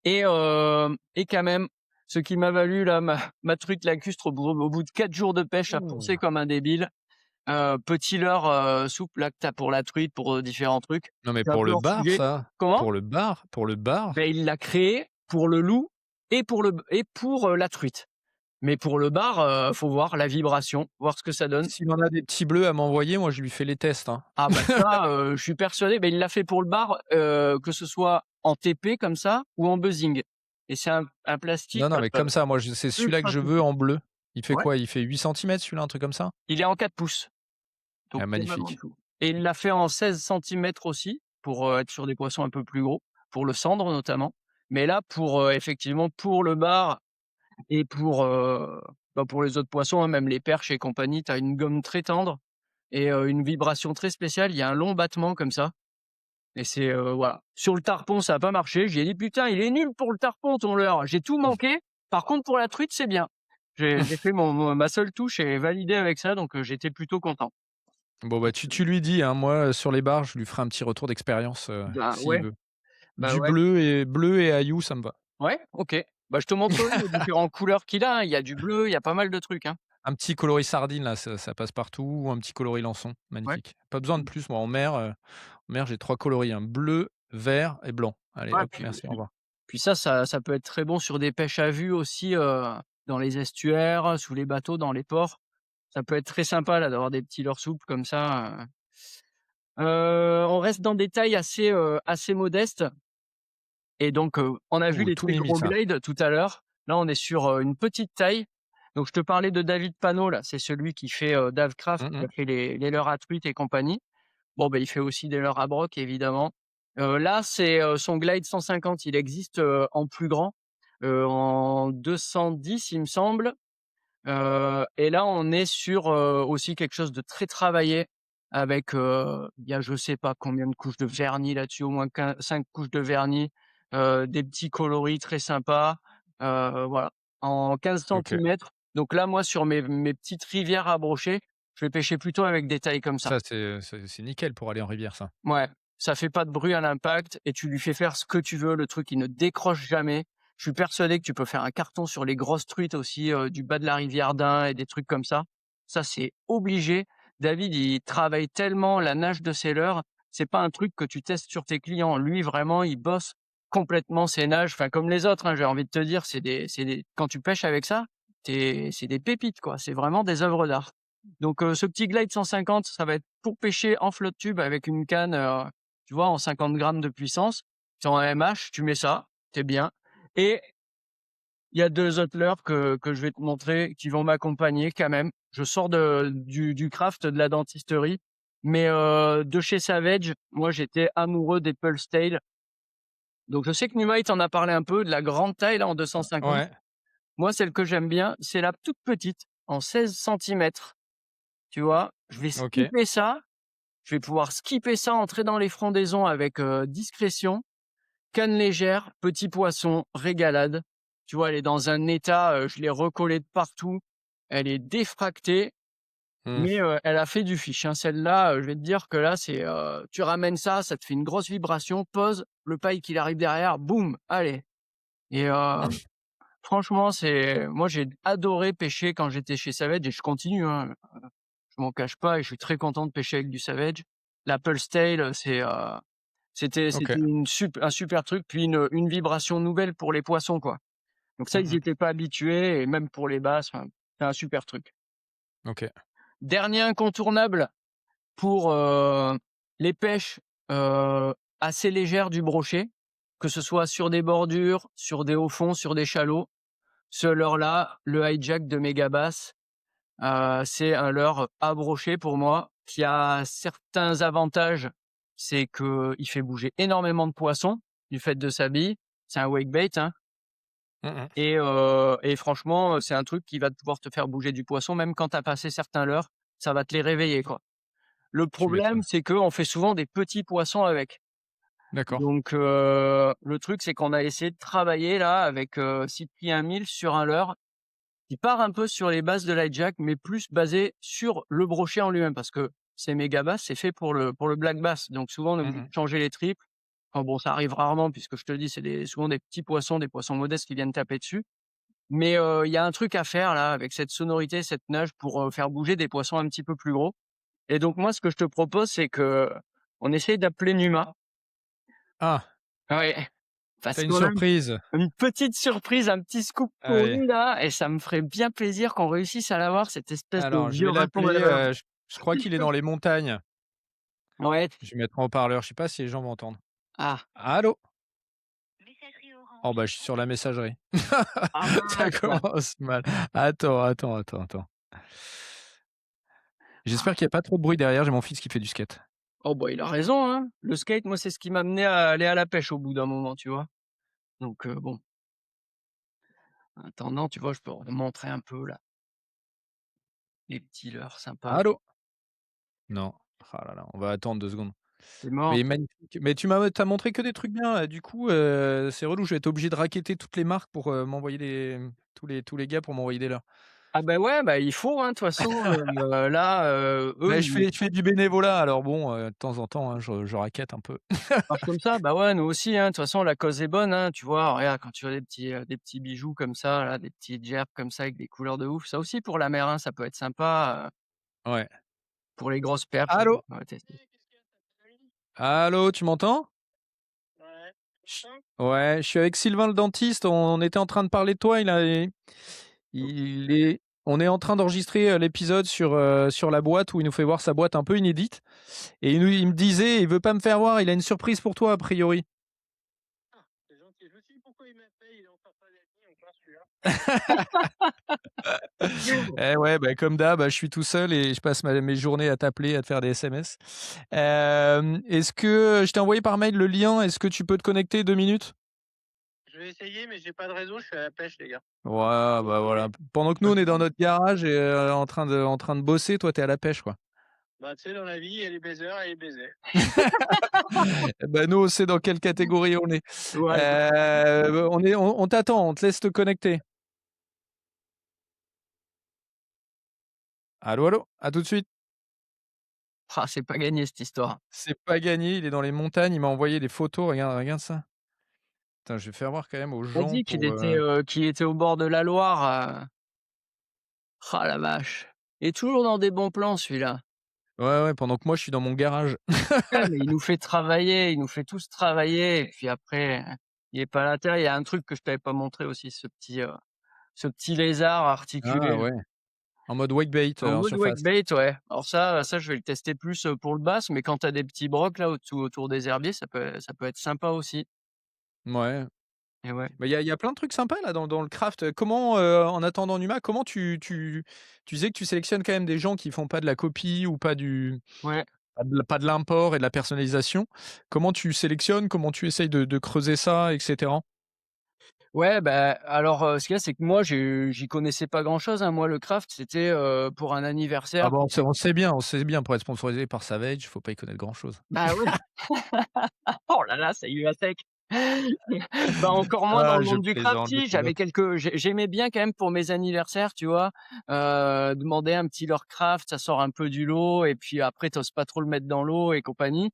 et quand même, ce qui m'a valu là ma truite lacustre au bout de 4 jours de pêche à Ouh! poncer comme un débile. Petit leurre, souple là que tu as pour la truite, pour, différents trucs. Non, mais C'est un pour peu le hors bar sujet. ça, Comment? pour le bar, Beh, il l'a créé pour le loup et pour la truite. Mais pour le bar, faut voir la vibration, voir ce que ça donne. s'il en a des petits bleus à m'envoyer, moi je lui fais les tests, hein. Ah bah ça, je suis persuadé, il l'a fait pour le bar, que ce soit en TP comme ça ou en buzzing et c'est un plastique, Non, non, mais comme ça, moi c'est celui-là que ultra je veux souple. en bleu. Il fait Ouais, quoi? Il fait 8 centimètres celui-là, un truc comme ça? il est en 4 pouces, donc Ah, c'est même en magnifique. dessous et il l'a fait en 16 centimètres aussi pour, être sur des poissons un peu plus gros, pour le cendre notamment. Mais là pour, effectivement pour le bar et pour les autres poissons, hein, même les perches et compagnie, tu as une gomme très tendre et une vibration très spéciale. Il y a un long battement comme ça et c'est, voilà. Sur le tarpon, ça a pas marché. J'ai dit: «Putain, il est nul pour le tarpon ton leurre». J'ai tout manqué. Par contre pour la truite, c'est bien. J'ai fait ma seule touche et validé avec ça, donc j'étais plutôt content. Bon, bah, tu lui dis, hein, moi, sur les bars, je lui ferai un petit retour d'expérience, Bah s'il ouais, veut. bah Du ouais. bleu et aillou, ça me va. Ouais, OK. Bah, je te montrerai les différentes couleurs qu'il a, hein. Il y a du bleu, il y a pas mal de trucs, hein. Un petit coloris sardine là, ça passe partout ou un petit coloris lançon, Ouais. magnifique. Pas besoin de plus, moi en mer, j'ai 3 coloris, hein, bleu, vert et blanc. Allez Ouais, hop, puis merci, au revoir. puis ça peut être très bon sur des pêches à vue aussi, dans les estuaires, sous les bateaux, dans les ports. Ça peut être très sympa là d'avoir des petits leurres souples comme ça. On reste dans des tailles assez modestes et donc on a vu Ouh, les tout très mimi gros ça. glades tout à l'heure. Là, on est sur, une petite taille. Donc je te parlais de David Panot là, c'est celui qui fait, Davecraft, Mmh qui mh. a fait les leurres à truite et compagnie. Bon, il fait aussi des leurres à broc évidemment. Là, c'est, son Glide 150, il existe, en plus grand, en 210 il me semble. Et là, on est sur, aussi quelque chose de très travaillé avec, il y a je sais pas combien de couches de vernis là-dessus, au moins 5 couches de vernis, des petits coloris très sympas, voilà, en 15 OK. centimètres. Donc là, moi, sur mes petites rivières à brocher, je vais pêcher plutôt avec des tailles comme ça. Ça, c'est nickel pour aller en rivière ça. Ouais. ça fait pas de bruit à l'impact et tu lui fais faire ce que tu veux, le truc il ne décroche jamais. Je suis persuadé que tu peux faire un carton sur les grosses truites aussi, du bas de la rivière d'Ain et des trucs comme ça. Ça, c'est obligé. David, il travaille tellement la nage de ses leurres, c'est pas un truc que tu testes sur tes clients. Lui, vraiment, il bosse complètement ses nages, enfin comme les autres, hein, j'ai envie de te dire, c'est des quand tu pêches avec ça, c'est des pépites, quoi. C'est vraiment des œuvres d'art. Donc ce petit Glide 150, ça va être pour pêcher en flotte tube avec une canne, tu vois, en 50 grammes de puissance. C'est en MH, tu mets ça, tu bien. Et il y a 2 autres leurres que je vais te montrer qui vont m'accompagner quand même. Je sors du craft, de la dentisterie, mais de chez Savage, moi j'étais amoureux des Pulse Tail. Donc je sais que Numa, il t'en a parlé un peu, de la grande taille là en 250. Ouais, Moi, celle que j'aime bien, c'est la toute petite en 16 centimètres. Tu vois? Je vais OK. skipper ça, je vais pouvoir skipper ça, entrer dans les frondaisons avec, discrétion, canne légère, petit poisson, régalade. Tu vois? Elle est dans un état, je l'ai recollée de partout. Elle est défractée, Mmh. mais, elle a fait du fiche, hein. Celle-là, je vais te dire que là, c'est, tu ramènes ça, ça te fait une grosse vibration, pause, le pike il arrive derrière, boum, allez et franchement, c'est moi j'ai adoré pêcher quand j'étais chez Savage et je continue, hein, je m'en cache pas et je suis très content de pêcher avec du Savage. La Pulse Tail, c'était OK. un super truc, puis une vibration nouvelle pour les poissons, quoi. Donc ça, Mmh ils y mh. étaient pas habitués et même pour les basses, enfin, c'est un super truc. OK. Dernier incontournable pour, les pêches, heu, assez légères du brochet, que ce soit sur des bordures, sur des hauts fonds, sur des chalots. Ce leurre-là, le Hijack de Megabass, c'est un leurre à brocher pour moi, qui a certains avantages. C'est qu'il fait bouger énormément de poissons, du fait de sa bille. C'est un wakebait, hein, Mmh mh. et franchement, c'est un truc qui va pouvoir te faire bouger du poisson, même quand tu as passé certains leurres, ça va te les réveiller, quoi. Le Tu problème, m'étonnes. c'est qu'on fait souvent des petits poissons avec. D'accord. Donc le truc, c'est qu'on a essayé de travailler là avec, Cyprien 1000 sur un leurre qui part un peu sur les bases de l'hijack, mais plus basé sur le brochet en lui-même, parce que ces méga basses, c'est fait pour le black bass. Donc souvent, on est Mmh obligé de mh. changer les triples. Enfin bon, ça arrive rarement puisque je te le dis, c'est souvent des poissons modestes qui viennent taper dessus. Mais il y a un truc à faire là avec cette sonorité, cette nage pour, faire bouger des poissons un petit peu plus gros. Et donc moi, ce que je te propose, c'est qu'on essaye d'appeler Numa. Ah, Ouais, tu parce as une qu'on a surprise. une petite surprise, un petit scoop pour Allez. lui là et ça me ferait bien plaisir qu'on réussisse à l'avoir, cette espèce de Alors, je vieux vais l'appeler, raccommodeur. je crois qu'il est dans les montagnes. Ouais. Je vais mettre en haut-parleur, je sais pas si les gens m'entendent. Ah. Allô? Oh bah, je suis sur la messagerie. Ah Ça mince! commence mal. Attends. J'espère qu'il y a pas trop de bruit derrière, j'ai mon fils qui fait du skate. Oh bah, il a raison, hein. Le skate, moi, c'est ce qui m'a amené à aller à la pêche au bout d'un moment, tu vois? Donc bon, en attendant, tu vois, je peux montrer un peu là, les petits leurres sympas. Allô? Non. Ah là là, on va attendre 2 secondes. C'est mort. Mais magnifique. Mais tu m'as montré que des trucs bien, du coup, c'est relou, je vais être obligé de racketter toutes les marques pour, m'envoyer tous les gars pour m'envoyer des leurs. Ah bah, ouais, bah, il faut, hein, de toute façon, là, eux, Mais je ils fais je fais du bénévolat, alors bon, de temps en temps, hein, je rackette un peu. marchent comme ça. Bah, ouais, nous aussi, hein. De toute façon, la cause est bonne, hein. Tu vois, regarde, quand tu as des petits bijoux comme ça, là, des petits gerbes comme ça avec des couleurs de ouf, ça aussi pour la mer, hein, ça peut être sympa, Ouais. pour les grosses perches, Allô? on va tester. Allô, tu m'entends? Ouais, tu Ch m'entends? Ouais, je suis avec Sylvain le dentiste, on était en train de parler de toi, il est on est en train d'enregistrer, l'épisode sur la boîte où il nous fait voir sa boîte un peu inédite et il me disait, il veut pas me faire voir, il a une surprise pour toi a priori. Ah, c'est gentil. Je me suis dit pourquoi il m'appelle, il est encore pas d'amis, encore celui-là. Eh ouais, bah, comme d'hab, je suis tout seul et je passe mes journées à t'appeler, à te faire des SMS. Est-ce que je t'ai envoyé par mail le lien, est-ce que tu peux te connecter 2 minutes? Je vais essayer, mais j'ai pas de réseau, je suis à la pêche, les gars. Ouais, bah, voilà. Pendant que nous, on est dans notre garage et en train de bosser, toi, tu es à la pêche, quoi. Bah, tu sais, dans la vie, il y a les baiseurs et les baisers. Eh bah, nous, on sait dans quelle catégorie on est. Ouais. On t'attend, on te laisse te connecter. Allô, allô? À tout de suite. Ah, c'est pas gagné cette histoire. C'est pas gagné, il est dans les montagnes, il m'a envoyé des photos, regarde ça. Attends, je vais faire voir quand même aux On gens dit pour, qu'il était au bord de la Loire, ah la vache! Il est toujours dans des bons plans celui-là. ouais, ouais, pendant que moi je suis dans mon garage. Ouais, mais il nous fait travailler, il nous fait tous travailler et puis après, il est pas à l'intérieur. Il y a un truc que je t'avais pas montré aussi, ce petit lézard Ah articulé là. ouais, en mode wakebait, En en mode surface. wakebait, ouais. Alors ça je vais le tester plus, pour le bass, mais quand tu as des petits brocs là autour des herbiers, ça peut être sympa aussi. Ouais. Et ouais. Bah, il y a plein de trucs sympas là dans le craft. Comment, en attendant Numa, comment tu disais que tu sélectionnes quand même des gens qui font pas de la copie ou Ouais. pas de l'import et de la personnalisation. Comment tu sélectionnes? Comment tu essayes de creuser ça et cetera? Ouais, bah, alors, ce qu'il y a, c'est que moi, j'y connaissais pas grand-chose, hein. Moi, le craft, c'était, pour un Ah anniversaire bah, qui était on sait bien pour être sponsorisé par Savage, faut pas y connaître grand chose. bah, ouais. Oh là là, ça y va sec. Bah, encore moins dans Ah, le je monde du craft, plaisante, je si, j'avais plaisante. j'aimais bien quand même pour mes anniversaires, tu vois? Demander un petit leur craft, ça sort un peu du lot et puis après tu oses pas trop le mettre dans l'eau et compagnie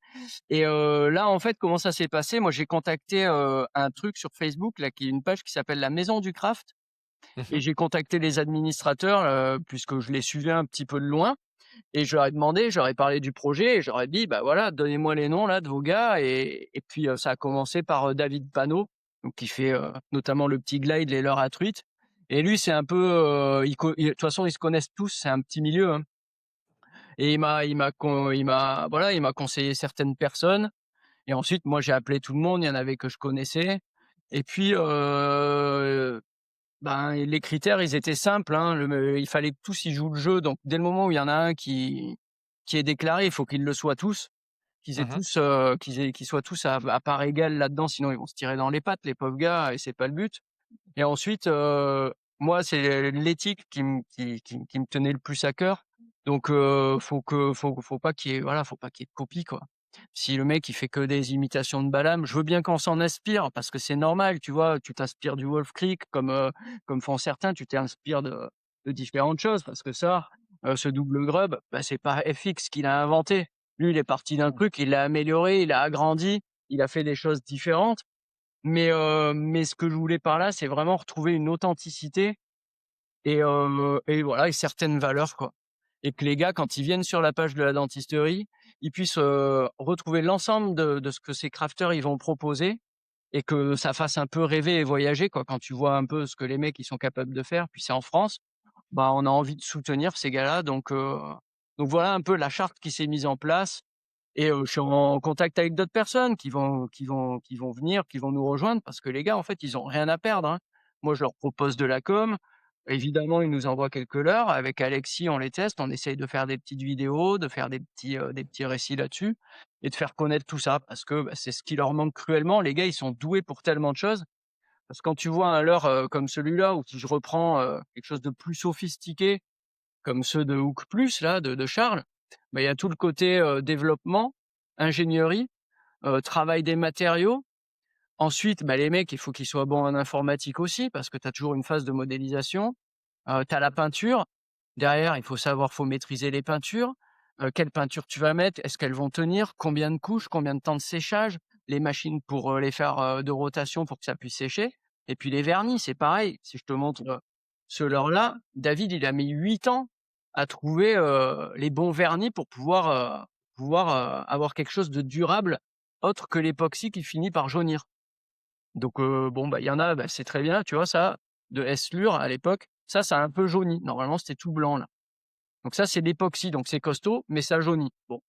et là, en fait, comment ça s'est passé? Moi, j'ai contacté, un truc sur Facebook là, qui est une page qui s'appelle la Maison du Craft Mmh et mh. j'ai contacté les administrateurs, puisque je les suivais un petit peu de loin et je leur ai demandé, je leur ai parlé du projet et je leur ai dit: «Bah, voilà, donnez-moi les noms là de vos gars» et puis, ça a commencé par, David Panot, donc qui fait, notamment le petit glide, les leurres à truite et lui, c'est un peu, de toute façon, ils se connaissent tous, c'est un petit milieu, hein et il m'a conseillé certaines personnes et ensuite moi, j'ai appelé tout le monde, il y en avait que je connaissais et puis, ben, les critères, ils étaient simples, hein. Il fallait que tous ils jouent le jeu, donc dès le moment où il y en a un qui est déclaré, il faut qu'ils le soient tous, Mmh. qu'ils soient tous à part égale là-dedans, sinon ils vont se tirer dans les pattes, les pauvres gars et c'est pas le but et ensuite, moi, c'est l'éthique qui me tenait le plus à cœur, donc faut pas qu'il y ait voilà, faut pas qu'il y ait de copie, quoi. Si le mec, il fait que des imitations de Balam, je veux bien qu'on s'en inspire parce que c'est normal, tu vois? Tu t'inspires du Wolf Creek comme font certains, tu t'inspires de différentes choses parce que ça, ce double grub, bah, c'est pas FX qui l'a inventé. Lui, il est parti d'un truc, il l'a amélioré, il l'a agrandi, il a fait des choses différentes mais ce que je voulais par là, c'est vraiment retrouver une authenticité et voilà et certaines valeurs, quoi. Et que les gars, quand ils viennent sur la page de la dentisterie, ils puissent, retrouver l'ensemble de ce que ces crafters, ils vont proposer et que ça fasse un peu rêver et voyager, quoi. Quand tu vois un peu ce que les mecs, ils sont capables de faire, puis c'est en France, bah, on a envie de soutenir ces gars-là donc voilà un peu la charte qui s'est mise en place et je suis en contact avec d'autres personnes qui vont venir, qui vont nous rejoindre parce que les gars, en fait, ils ont rien à perdre, hein. Moi, je leur propose de la com. Évidemment, ils nous envoient quelques leurs. Avec Alexis, on les teste, on essaye de faire des petites vidéos, de faire des petits récits là-dessus et de faire connaître tout ça parce que, bah, c'est ce qui leur manque cruellement. Les gars, ils sont doués pour tellement de choses. Parce que quand tu vois un leurre, comme celui-là ou si je reprends, quelque chose de plus sophistiqué comme ceux de Hook Plus là, de Charles, bah, il y a tout le côté, développement, ingénierie, travail des matériaux. Ensuite, bah, les mecs, il faut qu'ils soient bons en informatique aussi parce que tu as toujours une phase de modélisation. Tu as la peinture. Derrière, faut maîtriser les peintures. Quelle peinture tu vas mettre? Est-ce qu'elles vont tenir? Combien de couches? Combien de temps de séchage? Les machines pour, les faire, de rotation pour que ça puisse sécher et puis les vernis, c'est pareil. Si je te montre, ce leurre-là, David, il a mis 8 ans à trouver, les bons vernis pour avoir quelque chose de durable autre que l'époxy qui finit par jaunir. Donc bon, bah, il y en a, bah, c'est très bien, tu vois ça, de S-Lure à l'époque, ça a un peu jauni. Normalement, c'était tout blanc là. Donc ça, c'est l'époxy, donc c'est costaud, mais ça jaunit. Bon,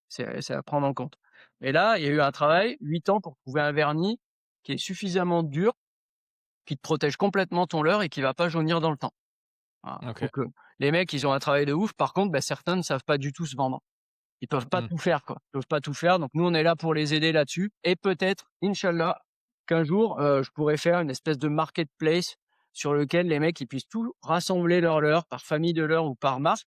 c'est à prendre en compte. Et là, il y a eu un travail, 8 ans pour trouver un vernis qui est suffisamment dur, qui te protège complètement ton leurre et qui va pas jaunir dans le temps. Voilà, OK. donc les mecs, ils ont un travail de ouf. Par contre, bah, certains ne savent pas du tout se vendre. Ils peuvent pas Mmh. tout faire, quoi. Ils peuvent pas tout faire, donc nous, on est là pour les aider là-dessus et peut-être, inch'Allah, qu'un jour, je pourrais faire une espèce de marketplace sur lequel les mecs, ils puissent tout rassembler leurs leurres par famille de leurres ou par marque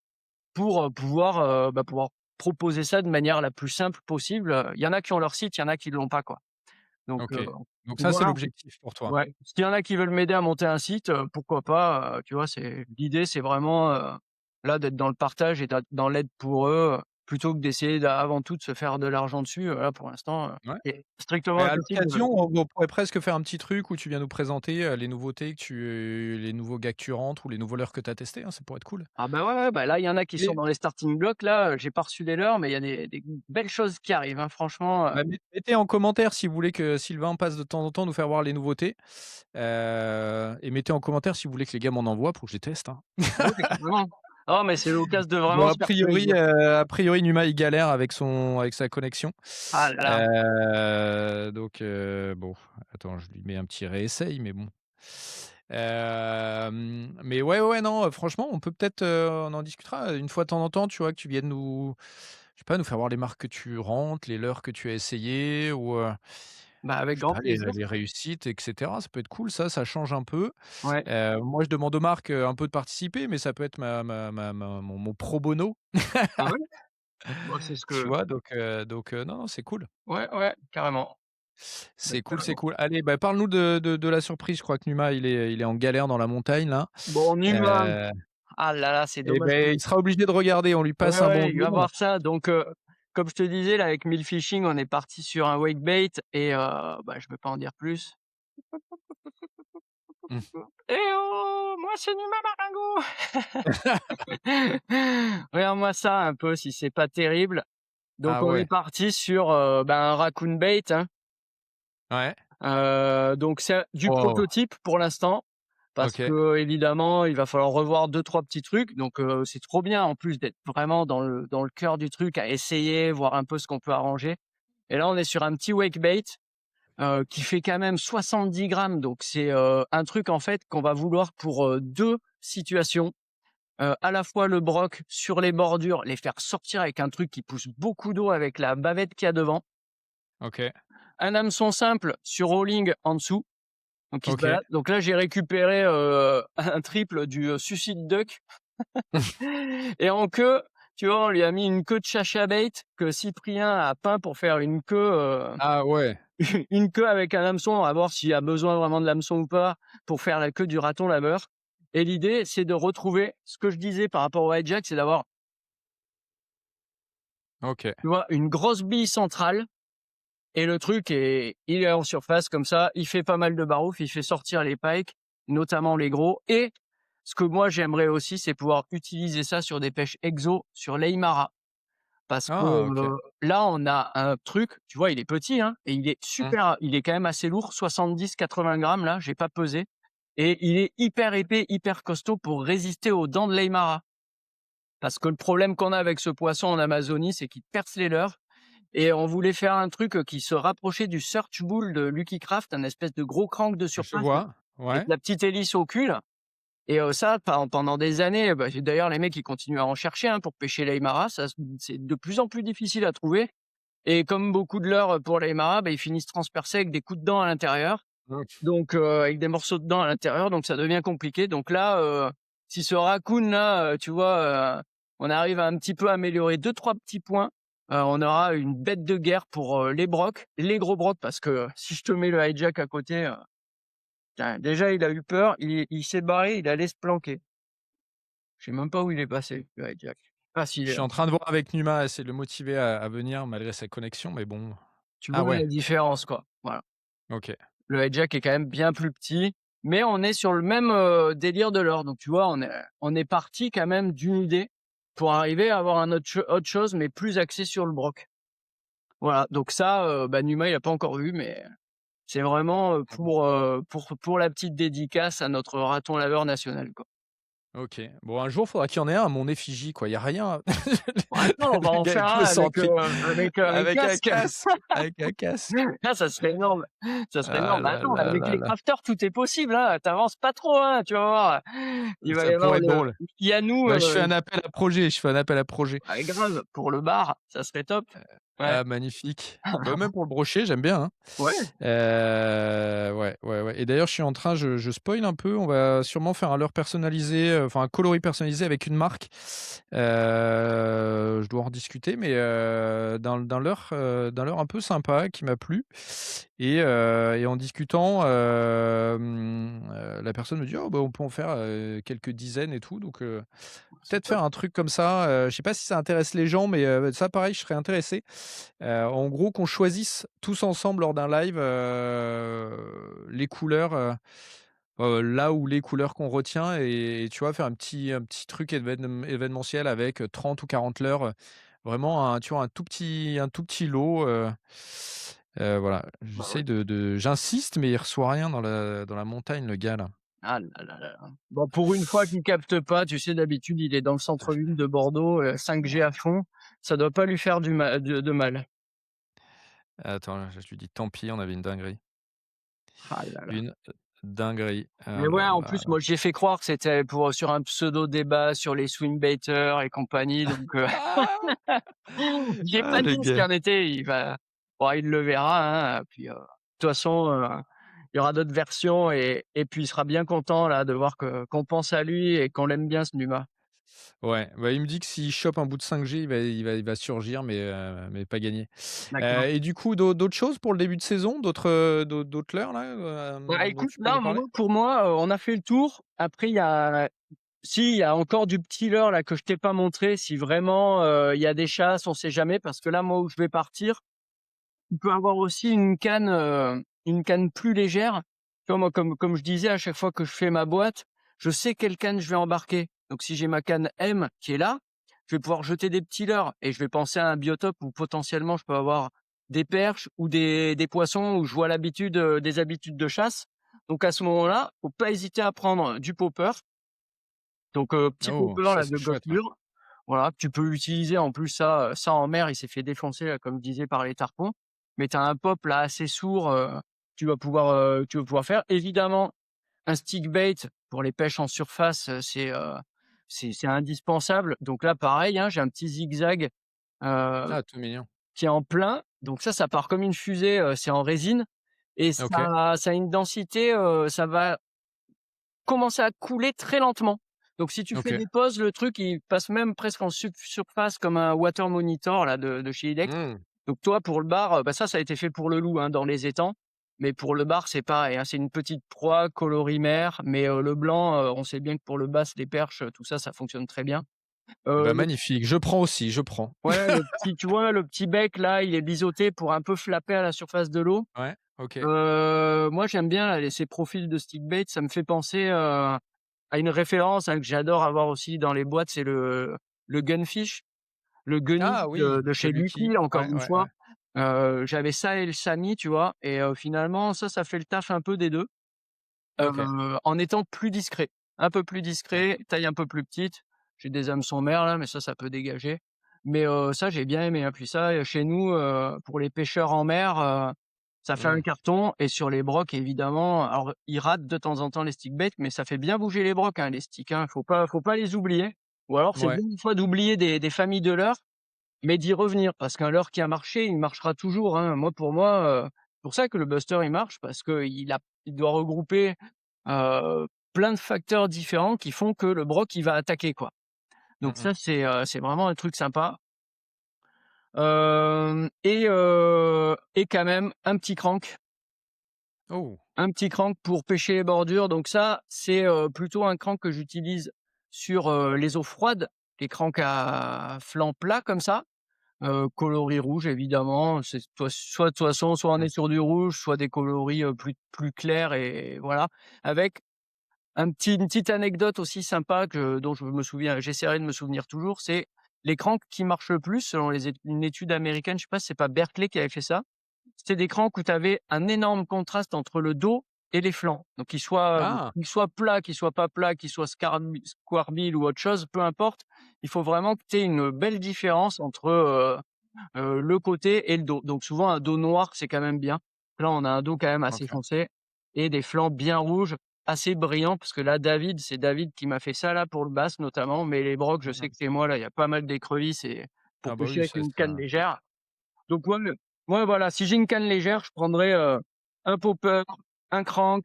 pour, pouvoir proposer ça de manière la plus simple possible. Il y en a qui ont leur site, il y en a qui l'ont pas, quoi. Donc OK. Donc ça, c'est voilà. l'objectif pour toi? Ouais. S'il y en a qui veulent m'aider à monter un site, pourquoi pas, tu vois? L'idée, c'est vraiment, là, d'être dans le partage et d'être dans l'aide pour eux, plutôt que d'essayer avant tout de se faire de l'argent dessus. Là, pour l'instant, Ouais. c'est strictement Mais à impossible. l'occasion, on pourrait presque faire un petit truc où tu viens nous présenter, les nouveautés les nouveaux gars que tu rentres ou les nouveaux leurres que tu as testés, hein, ça pourrait être cool. Ah bah ouais, ouais, bah là, il y en a qui sont Et dans les starting blocks là, j'ai pas reçu les leurs, mais il y a des belles choses qui arrivent, hein, franchement, bah, mettez en commentaire si vous voulez que Sylvain passe de temps en temps nous faire voir les nouveautés, et mettez en commentaire si vous voulez que les gars m'en envoient pour que je les teste, hein. ah oui, carrément. Oh mais c'est l'occasion de Bon vraiment se faire plaisir. a priori Numa il galère avec sa connexion, Ah là là. donc bon, attends, je lui mets un petit réessaye, mais bon. Mais ouais, ouais, non, franchement, on peut peut-être, on en discutera une fois de temps en temps, tu vois? Que tu viennes nous je sais pas, nous faire voir les marques que tu rentres, les leurres que tu as essayées ou, Bah, avec je sais grand pas, plaisir. les réussites et cetera. Ça peut être cool ça change un peu. Ouais. Moi, je demande aux marques, un peu de participer, mais ça peut être mon pro bono, Ah ouais? Bah, c'est ce tu que vois? Donc non, non, c'est cool. ouais, ouais, carrément. Bah, C'est cool, c'est carrément. cool. Allez, bah, parle-nous de la surprise. Je crois que Numa, il est en galère dans la montagne là. Bon, Numa, Heu ah là là, c'est et dommage. beh, il sera obligé de regarder. On lui Ouais, passe un ouais, il va bonjour. voir ça. Donc, comme je te disais, là, avec Mille Fishing, on est parti sur un wake bait et bah, je peux pas en dire plus. Mmh. Eh oh! Moi, c'est Numa Maringo! Regarde-moi ça un peu, si c'est pas terrible. Donc, Ah on est ouais. parti sur, bah, un raccoon bait, hein. Ouais. Donc c'est du Oh, prototype pour l'instant, parce OK. que évidemment, il va falloir revoir deux trois petits trucs. Donc, c'est trop bien en plus d'être vraiment dans le cœur du truc, à essayer, voir un peu ce qu'on peut arranger. Et là, on est sur un petit wake bait, qui fait quand même 70 grammes. Donc c'est, un truc en fait qu'on va vouloir pour, 2 situations. À la fois le broc sur les bordures, les faire sortir avec un truc qui pousse beaucoup d'eau avec la bavette qu'il y a devant. OK. Un hameçon simple sur rolling en dessous. Donc il se OK. balade. Donc là, j'ai récupéré, un triple du, Suicide Duck et en queue, tu vois, on lui a mis une queue de chacha bait que Cyprien a peint pour faire une queue, Ah ouais. une queue avec un hameçon, à voir s'il a besoin vraiment de l'hameçon ou pas, pour faire la queue du raton laveur. Et l'idée, c'est de retrouver ce que je disais par rapport au hijack, c'est d'avoir, OK. tu vois, une grosse bille centrale et le truc il est en surface comme ça, il fait pas mal de barouf, il fait sortir les pikes, notamment les gros. Et ce que moi j'aimerais aussi, c'est pouvoir utiliser ça sur des pêches exo, sur l'Aymara. Parce que, Ah OK. là, on a un truc, tu vois, il est petit, hein, et Mmh. il est quand même assez lourd, 70-80 grammes là, j'ai pas pesé. Et il est hyper épais, hyper costaud pour résister aux dents de l'Aymara. Parce que le problème qu'on a avec ce poisson en Amazonie, c'est qu'il perce les leurres. Et on voulait faire un truc, qui se rapprochait du Search Bull de Lucky Craft, un espèce de gros crank de Je surface vois. avec Ouais. la petite hélice au cul là. Et ça, pendant des années, bah, d'ailleurs les mecs ils continuent à en chercher, hein, pour pêcher l'aymara. Ça, c'est de plus en plus difficile à trouver. Et comme beaucoup de leurres pour l'aymara, bah, ils finissent transpercés avec des coups de dents à l'intérieur. Mmh. Donc, avec des morceaux de dents à l'intérieur, donc ça devient compliqué. Donc là, si ce raccoon là, tu vois, on arrive à un petit peu améliorer deux trois petits points, on aura une bête de guerre pour, les brocs, les gros brocs, parce que si je te mets le hijack à côté, putain, déjà il a eu peur, il s'est barré, il allait se planquer. Je sais même pas où il est passé, le hijack. Ah s'il Je est suis là. en train de voir avec Numa, essayer de le motiver à venir malgré sa connexion, mais bon. Tu Ah vois la ouais. différence, quoi. Voilà. OK. Le hijack est quand même bien plus petit, mais on est sur le même, délire de l'or. Donc tu vois, on est parti quand même d'une idée pour arriver à avoir un autre chose, mais plus axé sur le broc. Voilà, donc ça, bah, Numa il a pas encore vu, mais c'est vraiment, pour la petite dédicace à notre raton laveur national, quoi. OK. Bon, un jour, faudra qu'il y en ait un à mon effigie, quoi. Il y a rien. Bon attends, on va Le en gars faire un égocentrique avec un avec un casque. casque, avec un casque. Ah, ça serait énorme. Ça serait Ah énorme. Bah, là attends, là avec là les là. crafters, tout est possible, hein. Tu pas trop, hein, tu vas voir. Il va Ça y avoir pourrait être drôle. il y a nous, Bah, je fais un appel à projet, je fais un appel à projet. grave, pour le bar, ça serait top. Ouais. Ah magnifique. Bah, même pour le brocher, j'aime bien, hein. Ouais. Ouais, ouais, ouais et d'ailleurs, je suis en train je spoil un peu, on va sûrement faire un leurre personnalisé, enfin un coloris personnalisé avec une marque. Je dois en rediscuter mais d'un leurre un peu sympa qui m'a plu et en discutant, la personne me dit: «Oh bah, on peut en faire, quelques dizaines et tout» donc C'est peut-être top. faire un truc comme ça, je sais pas si ça intéresse les gens mais ça pareil, je serais intéressé. En gros, qu'on choisisse tous ensemble lors d'un live, les couleurs, là où les couleurs qu'on retient et tu vois, faire un petit truc événementiel avec, 30 ou 40 leurres, vraiment tu vois, un tout petit lot, voilà. Bah, ouais. J'insiste, mais il reçoit rien dans la montagne, le gars là. Ah là là là. Bon, pour une fois qu'il capte pas, tu sais, d'habitude, il est dans le centre-ville de Bordeaux, 5G à fond, ça doit pas lui faire de mal. Attends, je lui dis: «Tant pis, on avait une dinguerie». Ah là là. Une dinguerie. Mais Ah ouais, là en là. plus, moi, j'ai fait croire que c'était sur un pseudo débat sur les swingbaiters et compagnie, donc j'ai Ah pas dit le ce qu'il gars. en était. Il le verra, hein, puis, de toute façon, il y aura d'autres versions et puis il sera bien content là de voir qu'on pense à lui et qu'on l'aime bien ce Numa. Ouais, bah, il me dit que s'il chope un bout de 5G, il va surgir, mais pas gagné. D'accord. Et du coup, d'autres choses pour le début de saison? D'autres leurres là, Bah, dont écoute, tu peux là, nous parler? moi, pour moi, on a fait le tour. Après, il y a encore du petit leurre là que je t'ai pas montré. Si vraiment, il y a des chasses, on sait jamais parce que là, moi, où je vais partir, tu peux avoir aussi une canne plus légère. Tu vois, moi, comme je disais, à chaque fois que je fais ma boîte, je sais quelle canne je vais embarquer. Donc si j'ai ma canne M qui est là, je vais pouvoir jeter des petits leurres et je vais penser à un biotope où potentiellement je peux avoir des perches ou des poissons où je vois des habitudes de chasse. Donc à ce moment-là, faut pas hésiter à prendre du popper. Donc petit Oh, popper ça là c'est de chouette, ouais. Gottlure. Voilà, tu peux l'utiliser en plus ça en mer, il s'est fait défoncer là, comme je disais par les tarpons. Mais tu as un pop là assez sourd, tu vas pouvoir faire. Évidemment, un stick bait pour les pêches en surface, c'est indispensable. Donc là pareil, hein, j'ai un petit zigzag, heu, Ah, tout mignon. qui est en plein. Donc ça part comme une fusée, c'est en résine et OK, ça a une densité, ça va commencer à couler très lentement. Donc si tu fais OK. des pauses, le truc il passe même presque en surface comme un water monitor là de chez IDEX. Mmh. Donc toi pour le bar, bah, ça a été fait pour le loup, hein, dans les étangs. Mais pour le bar, c'est pareil, hein, c'est une petite proie coloris mer, mais le blanc, on sait bien que pour le bass, les perches, tout ça, ça fonctionne très bien. Eh bah, Le magnifique, je prends aussi, je prends. Ouais, tu vois le petit bec là, il est biseauté pour un peu flapper à la surface de l'eau. Ouais, OK, Moi j'aime bien là, ces profils de stickbait, ça me fait penser, à une référence, hein, que j'adore avoir aussi dans les boîtes, c'est le gunfish, le gunny ah oui, de chez celui qui Lucky encore ouais, une ouais, fois. ouais. J'avais ça et le Sami, tu vois? Et finalement ça fait le taf un peu des 2, OK. en étant plus discret. Un peu plus discret, taille un peu plus petite. J'ai des hameçons mer là, mais ça peut dégager. Mais ça j'ai bien aimé, hein. Puis ça, chez nous, pour les pêcheurs en mer, ça fait un Mmh. carton et sur les brocs évidemment, alors ils ratent de temps en temps les stickbaits, mais ça fait bien bouger les brocs, hein, les sticks, hein. Faut pas les oublier. Ou alors c'est Ouais. bien une fois d'oublier des familles de leurres, mais d'y revenir parce qu'un leurre qui a marché, il marchera toujours, hein. Pour moi, pour ça que le Buster il marche parce qu'il doit regrouper, heu, plein de facteurs différents qui font que le broc il va attaquer, quoi. Mmh Donc mh. ça c'est vraiment un truc sympa. Et quand même Oh! un petit crank pour pêcher les bordures. Donc ça, c'est, plutôt un crank que j'utilise sur, les eaux froides, les cranks à flanc plat comme ça. Coloris rouge évidemment, c'est soit de toute façon, soit on est Mmh. sur du rouge, soit des coloris, plus clairs et voilà. Avec une petite anecdote aussi sympa dont je me souviens, j'essaierai de me souvenir toujours, c'est les cranks qui marchent le plus selon une étude américaine, je sais pas si c'est pas Berkeley qui avait fait ça. C'était des cranks où tu avais un énorme contraste entre le dos et les flancs. Donc Ah! qu'ils soient plats, qu'ils soient pas plats, qu'ils soient square-bill ou autre chose, peu importe. Il faut vraiment que tu aies une belle différence entre, le côté et le dos. Donc souvent un dos noir, c'est quand même bien. Là, on a un dos quand même assez OK. foncé et des flancs bien rouges, assez brillants parce que là, c'est David qui m'a fait ça là pour le bass notamment, mais les brocs, je Mmh sais mh. que c'est moi là, il y a pas mal d'écrevisses et pour Ah bah pêcher oui, avec ça une canne ça légère. Donc ouais, voilà, si j'ai une canne légère, je prendrais, un popper, un crank,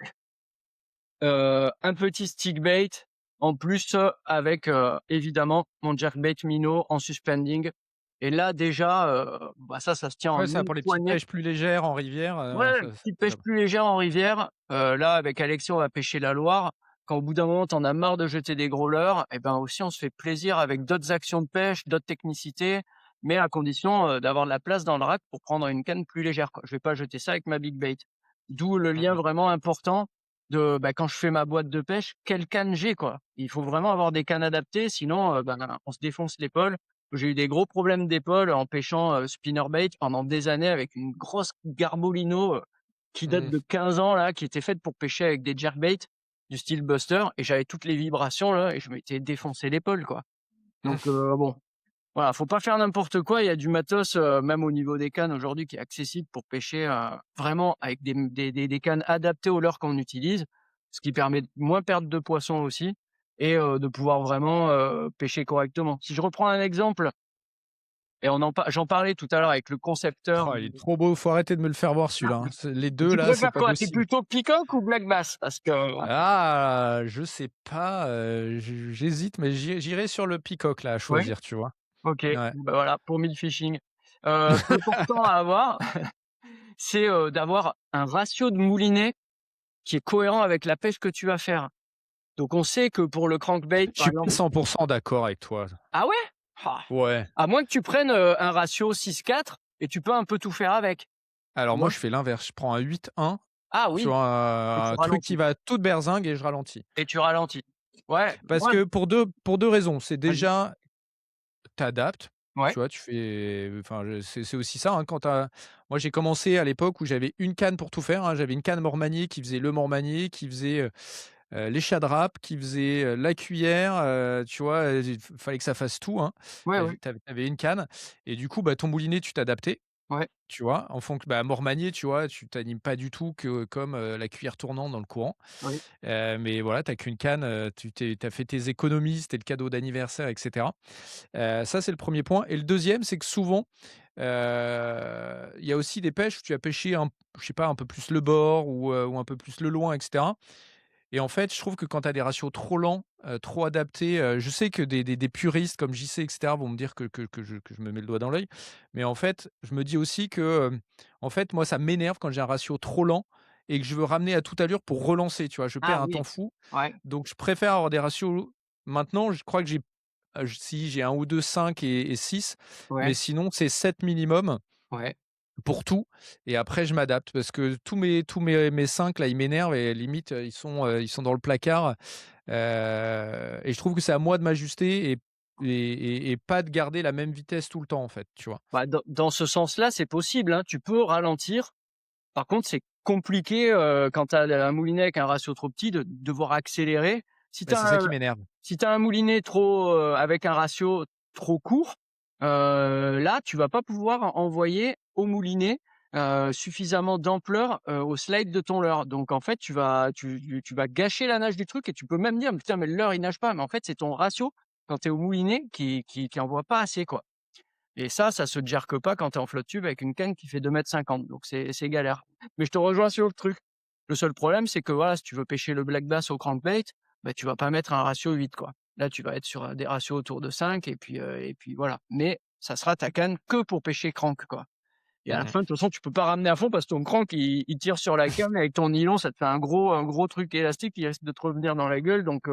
un petit stick bait, en plus, avec, évidemment mon jerkbait minnow en suspending et là déjà, bah, ça se tient en Ouais, ça une pour les petites poignée. pêches plus légères en rivière, Ouais, ça petite ça pêche plus légère en rivière. Là, avec Alexis, on va pêcher la Loire. Quand au bout d'un moment, tu en as marre de jeter des gros leurres, et ben aussi, on se fait plaisir avec d'autres actions de pêche, d'autres technicités, mais à condition, d'avoir de la place dans le rack pour prendre une canne plus légère, quoi. Je vais pas jeter ça avec ma big bait. D'où le Mmh lien mh. vraiment important de, bah, quand je fais ma boîte de pêche, quelle canne j'ai, quoi. Il faut vraiment avoir des cannes adaptées, sinon, ben, on se défonce l'épaule. J'ai eu des gros problèmes d'épaule en pêchant, spinnerbait pendant des années avec une grosse Garbolino, qui date Mmh. de 15 ans là, qui était faite pour pêcher avec des jerkbaits du style Buster et j'avais toutes les vibrations là et je m'étais défoncé l'épaule, quoi. Donc Mmh. bon, voilà, faut pas faire n'importe quoi. Il y a du matos, même au niveau des cannes aujourd'hui qui est accessible pour pêcher, vraiment avec des cannes adaptées aux leurres qu'on utilise, ce qui permet de moins perdre de poissons aussi et de pouvoir vraiment, pêcher correctement. Si je reprends un exemple et j'en parlais tout à l'heure avec le concepteur. Oh, il est trop beau, faut arrêter de me le faire voir celui-là, hein. C'est les 2 Tu là, c'est préfères pas quoi? Tu es possible. plutôt peacock ou black bass? Parce que Ah, je sais pas, j'hésite, mais j'irai sur le peacock là, à ouais, choisir, tu vois? OK, Ouais. bah, voilà, pour mille fishing. L'important à avoir, c'est, d'avoir un ratio de moulinet qui est cohérent avec la pêche que tu vas faire. Donc on sait que pour le crankbait, Je par suis pas exemple. 100 d'accord avec toi. Ah ouais? Ah! Ouais. À moins que tu prennes, un ratio 6-4 et tu peux un peu tout faire avec, tu Alors moi, vois? je fais l'inverse, je prends un 8-1 Ah sur oui, et tu un truc qui ralentis va à toute berzingue et je ralentis. et tu ralentis. Ouais, Parce moi que pour 2 raisons. C'est vas-y. déjà, tu adaptes, Ouais, tu vois? Tu fais enfin, c'est aussi ça, hein, quand tu moi, j'ai commencé à l'époque où j'avais une canne pour tout faire, hein. J'avais une canne Mormanier qui faisait le Mormanier, qui faisait, les chadrapes, qui faisait, la cuillère, tu vois? Il fallait que ça fasse tout, hein. ouais, ouais, Tu avais une canne et du coup, bah, ton moulinet, tu t'adaptais. ouais, Tu vois? En fonc bah, Mormanier, tu vois? Tu t'animes pas du tout que comme, la cuillère tournante dans le courant. oui, Mais voilà, tu as qu'une canne, tu as fait tes économies, c'était le cadeau d'anniversaire et cetera. Ça, c'est le premier point et le deuxième, c'est que souvent, il y a aussi des pêches où tu vas pêcher je sais pas, un peu plus le bord ou un peu plus le loin et cetera et en fait, je trouve que quand tu as des ratios trop lents, trop adaptés, je sais que des puristes comme JC et cetera vont me dire que je me mets le doigt dans l'œil. Mais en fait, je me dis aussi que, en fait, moi, ça m'énerve quand j'ai un ratio trop lent et que je veux ramener à toute allure pour relancer, tu vois? Je ah perds un temps oui, fou. ouais, Donc je préfère avoir des ratios maintenant, je crois que si j'ai un ou 2 5 et 6, mais ouais, sinon c'est 7 minimum ouais. pour tout et après je m'adapte parce que tous mes 5 là, ils m'énervent et limite, ils sont dans le placard, et je trouve que c'est à moi de m'ajuster et pas de garder la même vitesse tout le temps en fait, tu vois? Bah, dans ce sens-là, c'est possible, hein. Tu peux ralentir. Par contre, c'est compliqué, quand tu as un moulinet avec un ratio trop petit de devoir accélérer. Si tu Bah, as c'est ça un qui m'énerve. si tu un moulinet trop, avec un ratio trop court, là, tu vas pas pouvoir envoyer au moulinet, suffisamment d'ampleur, au slide de ton leurre. Donc en fait, tu vas gâcher la nage du truc et tu peux même dire: «Putain, mais le leurre, il nage pas». Mais en fait, c'est ton ratio quand tu es au moulinet qui envoie pas assez, quoi. Et ça se jerque pas quand tu es en flotte tube avec une canne qui fait 2,50 m. Donc c'est galère. Mais je te rejoins sur le truc. Le seul problème, c'est que voilà, si tu veux pêcher le black bass au crankbait, bah, tu vas pas mettre un ratio 8, quoi. Là, tu vas être sur, des ratios autour de 5 et puis voilà. Mais ça sera ta canne que pour pêcher crank, quoi. Et à Mmh la mh. fin, de toute façon, tu peux pas ramener à fond parce que ton crank, il tire sur la canne avec ton nylon, ça te fait un gros truc élastique qui risque de te revenir dans la gueule. Donc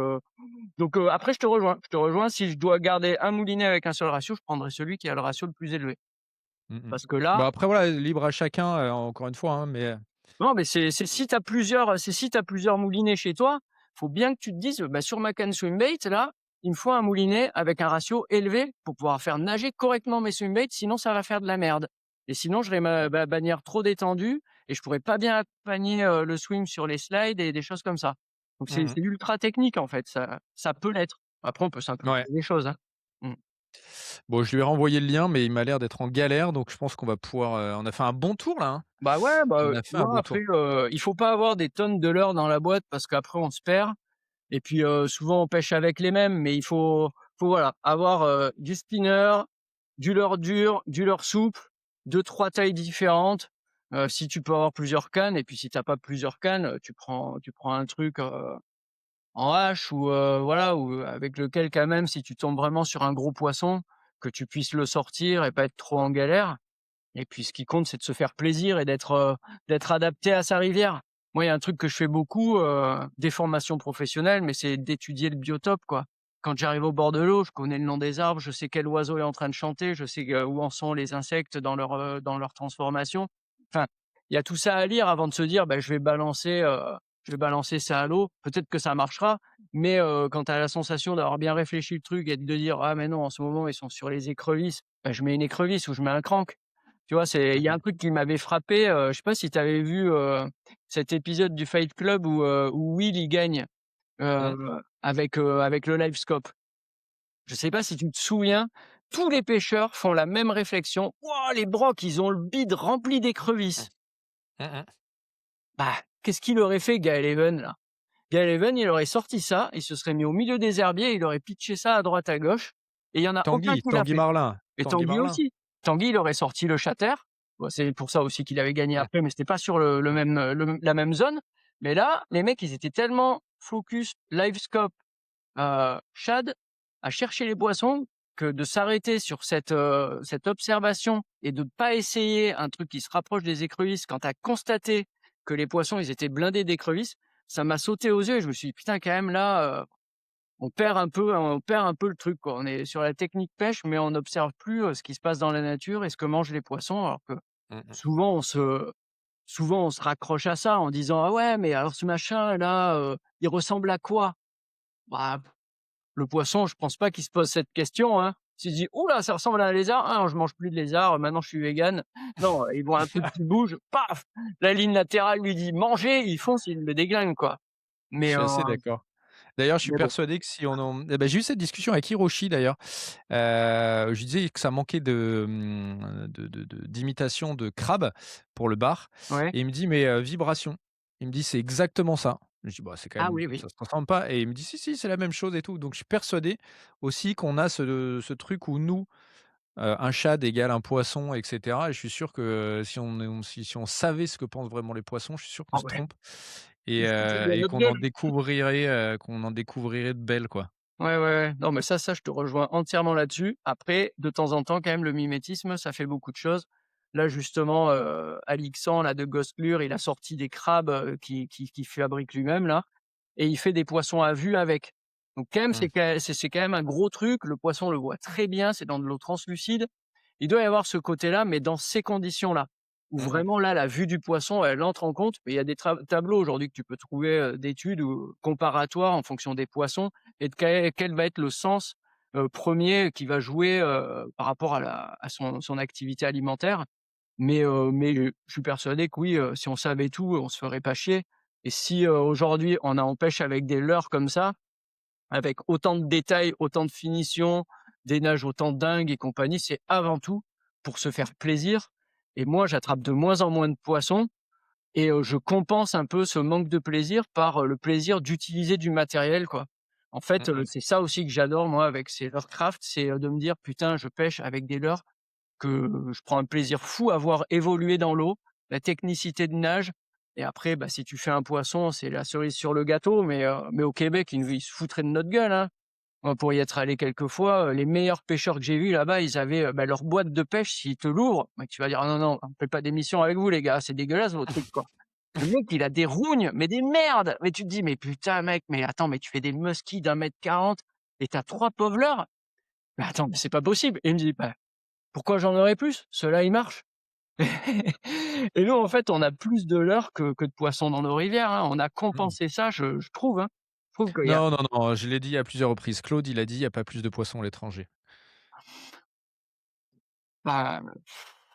après, je te rejoins. Je te rejoins. Si je dois garder un moulinet avec un seul ratio, je prendrai celui qui a le ratio le plus élevé. Mmh mh. Parce que là, Bah, après voilà, libre à chacun, encore une fois, hein, mais non, mais c'est si tu as plusieurs moulinets chez toi, faut bien que tu te dises: «Bah, sur ma canne swimbait là, il me faut un moulinet avec un ratio élevé pour pouvoir faire nager correctement mes swimbaits, sinon ça va faire de la merde et sinon j'aurais ma bannière trop détendue et je pourrais pas bien accompagner, le swim sur les slides et des choses comme ça». Donc c'est mmh mh. c'est ultra technique en fait, ça peut l'être. Après on peut Ouais. simplifier les choses, hein. Mmh. Bon, je lui ai renvoyé le lien, mais il m'a l'air d'être en galère, donc je pense qu'on va pouvoir, on a fait un bon tour là, hein? Bah, ouais, bah, On a tu fait un vois bon après, tour. il faut pas avoir des tonnes de leurres dans la boîte parce qu'après on se perd. Et puis, souvent on pêche avec les mêmes, mais il faut voilà, avoir, du spinner, du leurre dur, du leurre souple 2-3 tailles différentes, si tu peux avoir plusieurs cannes et puis si tu as pas plusieurs cannes, tu prends un truc, en hache ou voilà, ou avec lequel quand même si tu tombes vraiment sur un gros poisson, que tu puisses le sortir et pas être trop en galère. Et puis ce qui compte, c'est de se faire plaisir et d'être adapté à sa rivière. Moi, il y a un truc que je fais beaucoup, des formations professionnelles, mais c'est d'étudier le biotope, quoi. Quand j'arrive au bord de l'eau, je connais le nom des arbres, je sais quel oiseau est en train de chanter, je sais, où en sont les insectes dans leur transformation. Enfin, il y a tout ça à lire avant de se dire: «Bah, je vais balancer ça à l'eau». Peut-être que ça marchera, mais quand tu as la sensation d'avoir bien réfléchi le truc et de te dire: «Ah mais non, en ce moment, ils sont sur les écrevisses», bah, je mets une écrevisse ou je mets un crank. Tu vois, il y a un Mmh. truc qui m'avait frappé, je sais pas si tu avais vu, cet épisode du Fight Club où Will il gagne, Mmh. avec le LiveScope. Je sais pas si tu te souviens, tous les pêcheurs font la même réflexion: «Waouh, les brocs, ils ont le bide rempli Mmh. d'écrevisses». Mmh. Bah, qu'est-ce qu'il aurait fait Gaël Even là? Gaël Even, il aurait sorti ça, il se serait mis au milieu des herbiers, il aurait pitché ça à droite à gauche et il y en a aucun qui l'a Tanguy fait. Marlin. Et Tanguy Tanguy Marlin. aussi. Tanguy, il aurait sorti le chatter. Bah, c'est pour ça aussi qu'il avait gagné Mmh. après, mais c'était pas sur le même, la même zone. Mais là, les mecs, ils étaient tellement focus livescope, shad, à chercher les poissons, que de s'arrêter sur cette observation et de pas essayer un truc qui se rapproche des écrevisses quand tu as constaté que les poissons, ils étaient blindés d'écrevisses, ça m'a sauté aux yeux et je me suis dit: «Putain, quand même là, on perd un peu le truc, quoi. On est sur la technique pêche, mais on n'observe plus, ce qui se passe dans la nature et ce que mangent les poissons, alors que Mmh mh. souvent on se raccroche à ça en disant: «Ah ouais, mais alors ce machin là, il ressemble à quoi?» Bah, le poisson, je pense pas qu'il se pose cette question, hein. Il se dit: «Ouh là, ça ressemble à un lézard. Ah non, je mange plus de lézard, maintenant je suis végane». Non, il voit un truc qui bouge, paf! La ligne latérale lui dit: «Manger», il fonce, il le déglingue, quoi. Je Mais suis assez d'accord. D'ailleurs, je suis mais bon, persuadé que si on en j'ai eu cette discussion avec Hiroshi d'ailleurs. Je lui disais que ça manquait d'imitation de crabe pour le bar ouais. et il me dit: «Mais, vibration». Il me dit: «C'est exactement ça». Je dis: «Bah, c'est quand Ah même oui, oui. ça se ressemble pas» et il me dit: «Si, si, c'est la même chose et tout». Donc je suis persuadé aussi qu'on a ce truc où nous, un shad égale un poisson et cetera et je suis sûr que si on savait ce que pensent vraiment les poissons, je suis sûr qu'on Ah se ouais. trompe Ils se foutent de et notre gueule. qu'on en découvrirait de belles, quoi. Ouais, ouais, ouais. Non, mais ça, je te rejoins entièrement là-dessus. Après, de temps en temps, quand même, le mimétisme, ça fait beaucoup de choses. Là, justement, Alixan, là, de Ghostlure, il a sorti des crabes, qu'il fabrique lui-même, là, et il fait des poissons à vue avec. Donc, quand même, Mmh. c'est quand même un gros truc. Le poisson, on le voit très bien, c'est dans de l'eau translucide. Il doit y avoir ce côté-là, mais dans ces conditions-là, où Mmh mh. vraiment, là, la vue du poisson, elle entre en compte. Mais il y a des tableaux aujourd'hui que tu peux trouver, d'études ou comparatoires en fonction des poissons et de quel va être le sens, 1er qui va jouer, par rapport à son activité alimentaire. Mais je suis persuadé que oui, si on savait tout, on se ferait pas chier et si, aujourd'hui on pêche avec des leurres comme ça, avec autant de détails, autant de finition, des nages autant dingues et compagnie, c'est avant tout pour se faire plaisir et moi j'attrape de moins en moins de poissons et je compense un peu ce manque de plaisir par, le plaisir d'utiliser du matériel, quoi. En fait, Mmh mh. c'est ça aussi que j'adore moi avec ces leurcraft, c'est, de me dire: «Putain, je pêche avec des leurres que je prends un plaisir fou à voir évoluer dans l'eau, la technicité de nage» et après, bah, si tu fais un poisson, c'est la cerise sur le gâteau, mais au Québec, ils se foutraient de notre gueule, hein. Moi, pour y être allé quelques fois, les meilleurs pêcheurs que j'ai vus là-bas, ils avaient, bah, leur boîte de pêche, s'ils te l'ouvrent, mais tu vas dire: «Ah non, non, on fait pas d'émission avec vous les gars, c'est dégueulasse vos trucs, quoi». Le mec, il a des rougnes, mais des merdes! Mais tu te dis: «Mais putain mec, mais attends, mais tu fais des muskies d'1 m 40 et tu as 3 pauvres leurres? Mais attends, mais c'est pas possible!» et il me dit: «Bah, pourquoi j'en aurais plus? Ceux-là, ils marchent». Et nous, en fait, on a plus de leurres que de poissons dans nos rivières, hein. On a Mmh. compensé ça, je trouve, hein. Je trouve qu'il y a Non, non, non, je l'ai dit à plusieurs reprises. Claude, il a dit: «Il y a pas plus de poissons à l'étranger». bah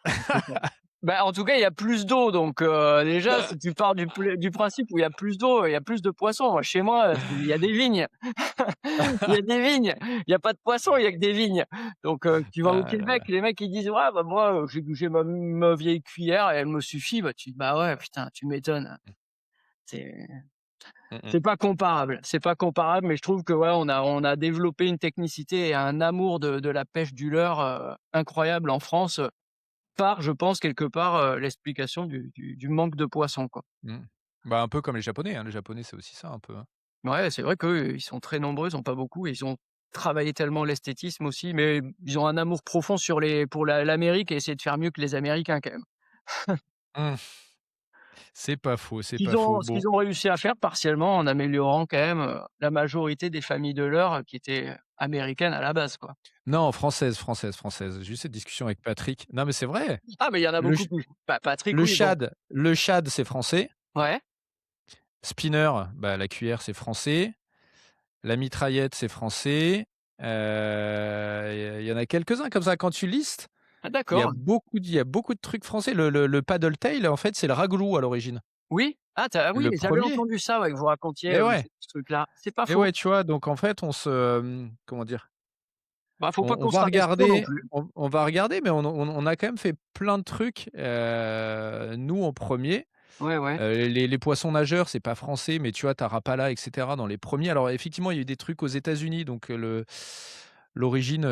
je sais pas. Bah, en tout cas, il y a plus d'eau donc déjà, si tu pars du principe où il y a plus d'eau, il y a plus de poissons. Moi, chez moi, il y a des vignes. Il y a des vignes. Il y a pas de poissons, il y a que des vignes. Donc tu vas au Ah là Québec, là. les mecs, ils disent: «Ouais, bah, moi, j'ai ma vieille cuillère et elle me suffit». Bah, tu dis: «Bah, ouais, putain, tu m'étonnes». C'est Mmh mh. c'est pas comparable. C'est pas comparable, mais je trouve que, ouais, on a développé une technicité et un amour de la pêche du leurre, incroyable en France. par, je pense, quelque part, l'explication du manque de poissons, quoi. Mmh. Bah, un peu comme les Japonais, hein. Les Japonais, c'est aussi ça un peu, hein. Ouais, c'est vrai qu'eux, ils sont très nombreux, ils sont pas beaucoup et ils ont travaillé tellement l'esthétisme aussi, mais ils ont un amour profond pour l'Amérique et essayer de faire mieux que les Américains, quand même. Mmh. C'est pas faux, Ce c'est qu'ils pas faux. ont ce Bon. qu'ils ont réussi à faire partiellement en améliorant quand même, la majorité des familles de l'Eure qui étaient américaines à la base, quoi. Non, française, française, française. J'ai eu cette discussion avec Patrick. Non, mais c'est vrai. Ah, mais il y en a Le beaucoup ch plus. Patrick, oui, bon. le shad, c'est français. Ouais. Spinner, bah, la cuillère, c'est français. La mitraillette, c'est français. Il y en a quelques-uns comme ça. Quand tu listes, Ah, d'accord. il y a beaucoup de trucs français. Le paddle tail, en fait, c'est le ragoulou à l'origine. Oui? Oui, Le j'avais premier. entendu ça, ouais, que vous racontiez, Et ouais, ce truc-là. C'est pas et faux. ouais, tu vois? Donc en fait, comment dire? Bah, faut pas On qu'on se va rabaisse trop non regarder plus. on va regarder, mais on a quand même fait plein de trucs, nous en premier. Ouais, ouais. Les poissons nageurs, c'est pas français, mais tu vois, tu as Rapala et cetera dans les premiers. Alors effectivement, il y a eu des trucs aux États-Unis, donc l'origine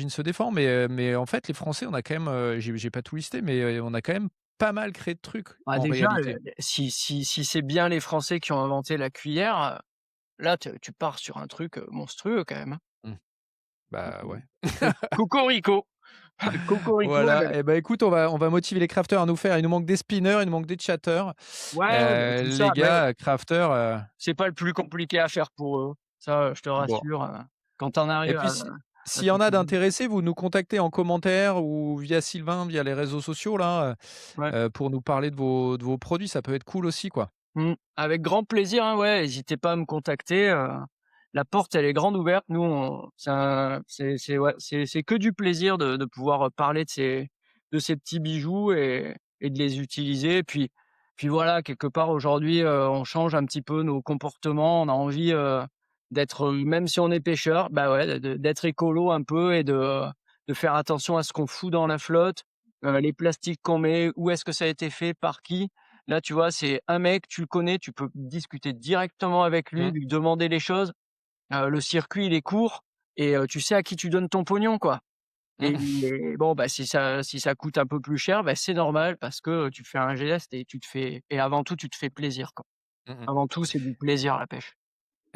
se défend, mais en fait, les Français, on a quand même, j'ai pas tout listé, mais on a quand même pas mal créé de trucs Bah, en déjà, réalité. si c'est bien les Français qui ont inventé la cuillère, là, tu pars sur un truc, monstrueux quand même, hein. Mmh. Bah, ouais. Cocorico. Cocorico, Voilà, et bah, écoute, on va motiver les crafters à nous faire. Il nous manque des spinners, il nous manque des chatters. ouais, bah, tout Les ça, mais gars, crafters, c'est pas le plus compliqué à faire pour eux. Ça, je te bon. rassure, quand tu en Et arrives puis à s'il y t'y en a tenir. d'intéressés, vous nous contactez en commentaire ou via Sylvain, via les réseaux sociaux là, Ouais. pour nous parler de vos produits, ça peut être cool aussi, quoi. Mmh. Avec grand plaisir, hein, ouais, hésitez pas à me contacter, la porte, elle est grande ouverte. Nous, c'est ouais, c'est que du plaisir de pouvoir, parler de ces petits bijoux et de les utiliser. Puis voilà, quelque part aujourd'hui, on change un petit peu nos comportements. On a envie, d'être, même si on est pêcheur, bah, ouais, d'être écolo un peu et de faire attention à ce qu'on fout dans la flotte, les plastiques qu'on met, où est-ce que ça a été fait, par qui. Là, tu vois, c'est un mec, tu le connais, tu peux discuter directement avec lui, Mmh. lui demander les choses. Le circuit, il est court et tu sais à qui tu donnes ton pognon, quoi. Et Mmh. bon, bah, si ça coûte un peu plus cher, bah, c'est normal parce que tu fais un geste et avant tout, tu te fais plaisir, quoi. Mmh mh. Avant tout, c'est du plaisir, la pêche.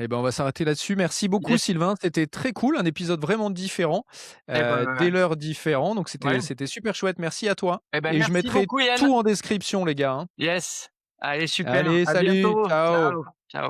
Et ben, on va s'arrêter là-dessus. Merci beaucoup Yes. Sylvain, c'était très cool, un épisode vraiment différent, Et des ben, leurs différents, donc ouais. c'était super chouette. Merci à toi et je Merci mettrai beaucoup, Yann. tout en description les gars, hein. Yes. Allez, super. Allez, À salut, bientôt. ciao. Ciao. Ciao.